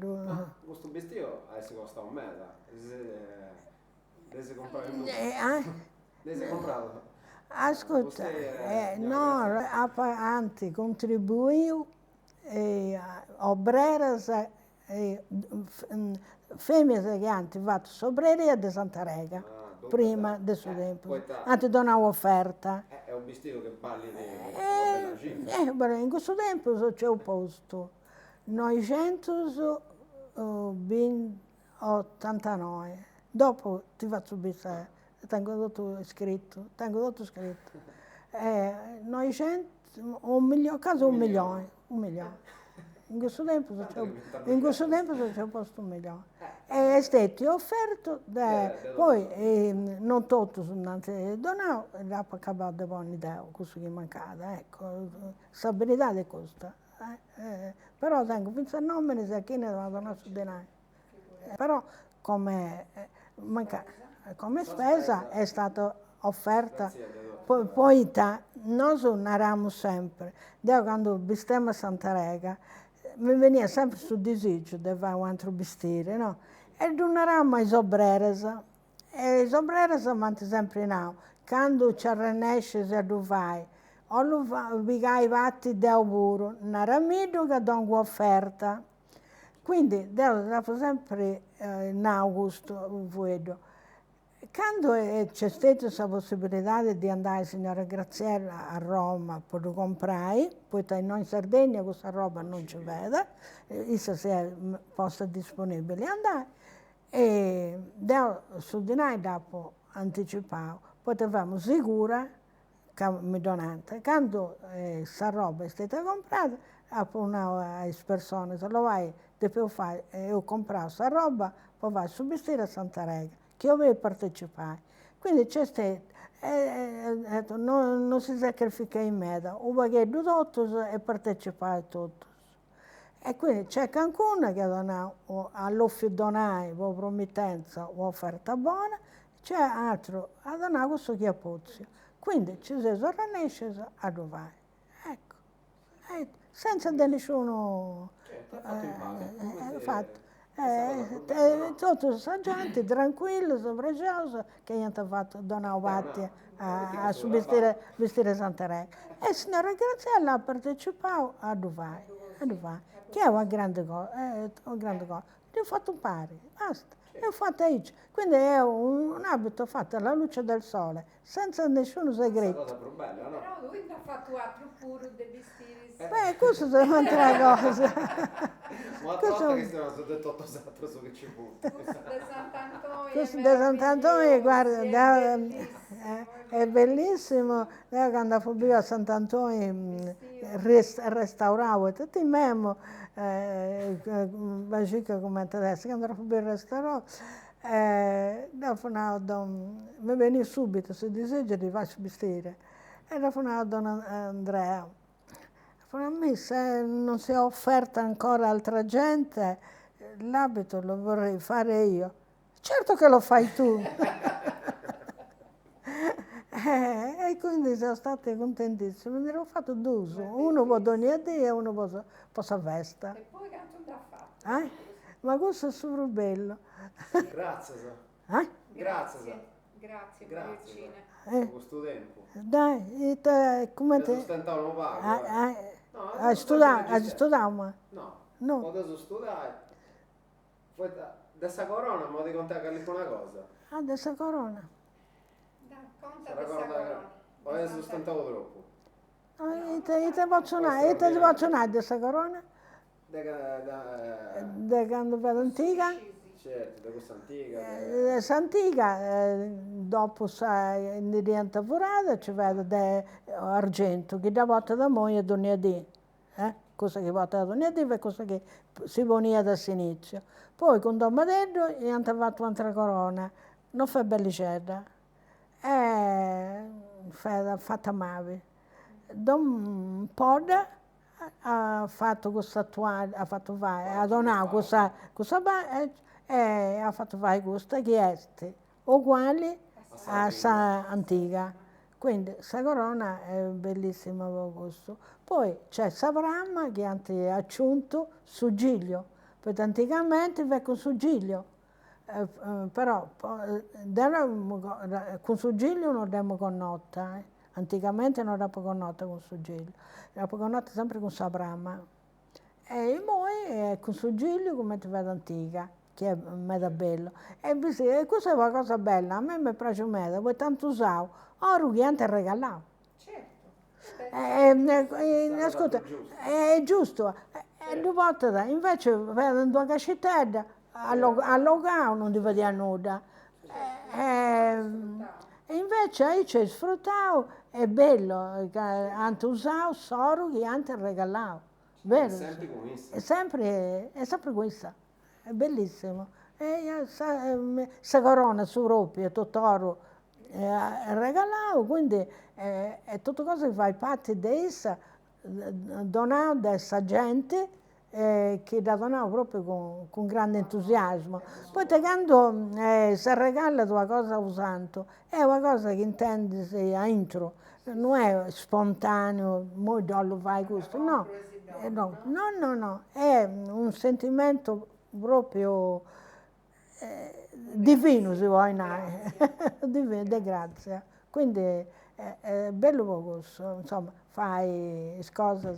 Questo vestito adesso costa un meta. Lei si comprava il Lei si è comprato?
Ascolta, no, anzi, contribuivo obreras femmine che hanno fatto sobreria di Santa Rega, prima del suo tempo. Hanno dato un'offerta.
È un vestito che parli di bella
in questo tempo c'è un posto, 989. Dopo ti faccio sapere, tengo tutto scritto. 900, quasi un milione. In questo tempo c'è posto 1 milione. È stato offerto, poi non tutti sono andati donato, e dopo acabato di buoni Deo, questo che mancava, ecco, stabilità di costa. Però tengo penso a nome se chi ne va donato su denaro. Però come spesa è stata offerta. Poi noi suonavamo sempre. Da quando vistemmo a Santa Rega, mi veniva sempre sul disagio di fare un altro vestire, no? E donavamo ai obreras. E i obreras vanno sempre in aula. Quando ci arrenesce se lo fai, o lo fai fatti di auguro, non ramido che do un'offerta. Quindi devo sempre in augusto vedo. Quando c'è stata questa possibilità di andare, signora Graziella, a Roma per comprare, poi noi in Sardegna questa roba non ci vede, essa si è posta disponibile andare, e su di noi dopo anticipavo, potevamo sicura che mi donate. Quando questa roba è stata comprata, dopo una persone, se lo vai, devo fare, io ho comprato questa roba, poi vai su vestire a Santa Rega, che io voglio partecipare. Quindi c'è stato, non si sacrifica in mezzo, o perché tutti e partecipare tutti. E quindi c'è qualcuno che ha donato, all'offidonare, o promittenza, o offerta buona, c'è altro ha donato questo che è pozio. Quindi ci si riesce a dovare. Ecco, senza di nessuno fatto. Tutti i saggianti, tranquilli, sovraggiati, che hanno fatto donare vatti a vestire Santa Rega. E la signora Graziella ha partecipato a dovare, che è una grande cosa. Gli ho fatto un pari, basta. E ho fatto Icci. Quindi è un abito fatto alla luce del sole, senza nessun segreto.
È cosa più bella, no?
Però lui ha fatto altro pure dei vestiti.
Questo è un'altra cosa.
Ma volta che stiamo su detto altro su che ci punta.
Questo di Sant'Antonio, guarda, è bellissimo. Quando fu a Sant'Antonio restauravo tutti i memo, Bagica come adesso, quando fu restaurò, dopo mi veniva subito, se disegno di faccio vestire. telefonò a Don Andrea. A me se non si è offerta ancora altra gente, l'abito lo vorrei fare io. Certo che lo fai tu. E quindi sono stati contentissimi. Ne ho fatto due, uno per ogni dia e uno per la festa.
E poi quanto ti ha fatto?
Ma questo è super bello.
Grazie,
Grazie, grazie Maricina.
per questo tempo.
Dai, come
Io
te?
sostentavo un pago.
Hai studiato, ma?
No,
No.
potevo studiare. Poi da questa corona mi devi contare una cosa.
Adesso corona.
Dai, conta
Sarà
questa
corona,
corona.
poi sostentavo troppo.
Io te faccio un'idea questa corona, da quando vado antica.
Certo, da questa antica.
S'antica, dopo sai, diventa furata, ci vede d'argento, che da volta da moglie e donniadì. Cosa che volta da donniadì e cosa che si ponia da sinizio. Poi con Don Madello gli hanno fatto un'altra corona, non fa bellicetta, fatta male. Don Poda ha fatto questa toaglia, ha fatto fare, ha donato questa e ha fatto fare questa che è uguale a sa antica. Quindi questa corona è bellissima per questo. Poi c'è Savramma che ha aggiunto su Giglio, perché anticamente aveva con su Giglio. Però con su Giglio non abbiamo connota. Anticamente non abbiamo connota con su Giglio, abbiamo connota sempre con Savramma. E poi con su Giglio come ti vedo antica, che è meda bello. E questa è una cosa bella, a me mi piace molto, poi tanto usavo, ora che anche regalavo.
Certo.
Ascolta, è giusto, due volte invece vedo in due cascettette, allogavo, non ti vedeva nulla. E invece io ci sfruttavo, è bello, anche usavo solo che anche regalavo. Vero? È sempre questa, è bellissimo. E questa corona su Roppi è tutto oro regalavo, quindi è tutto cosa che fai parte di essa, donato da questa gente che la donavo proprio con grande entusiasmo. Poi quando si regala una cosa usando, è una cosa che intendi a intro, non è spontaneo, mo lo fai questo, no. No, è un sentimento proprio divino, se vuoi, divino, di grazia. Quindi è bello questo, insomma, fai cose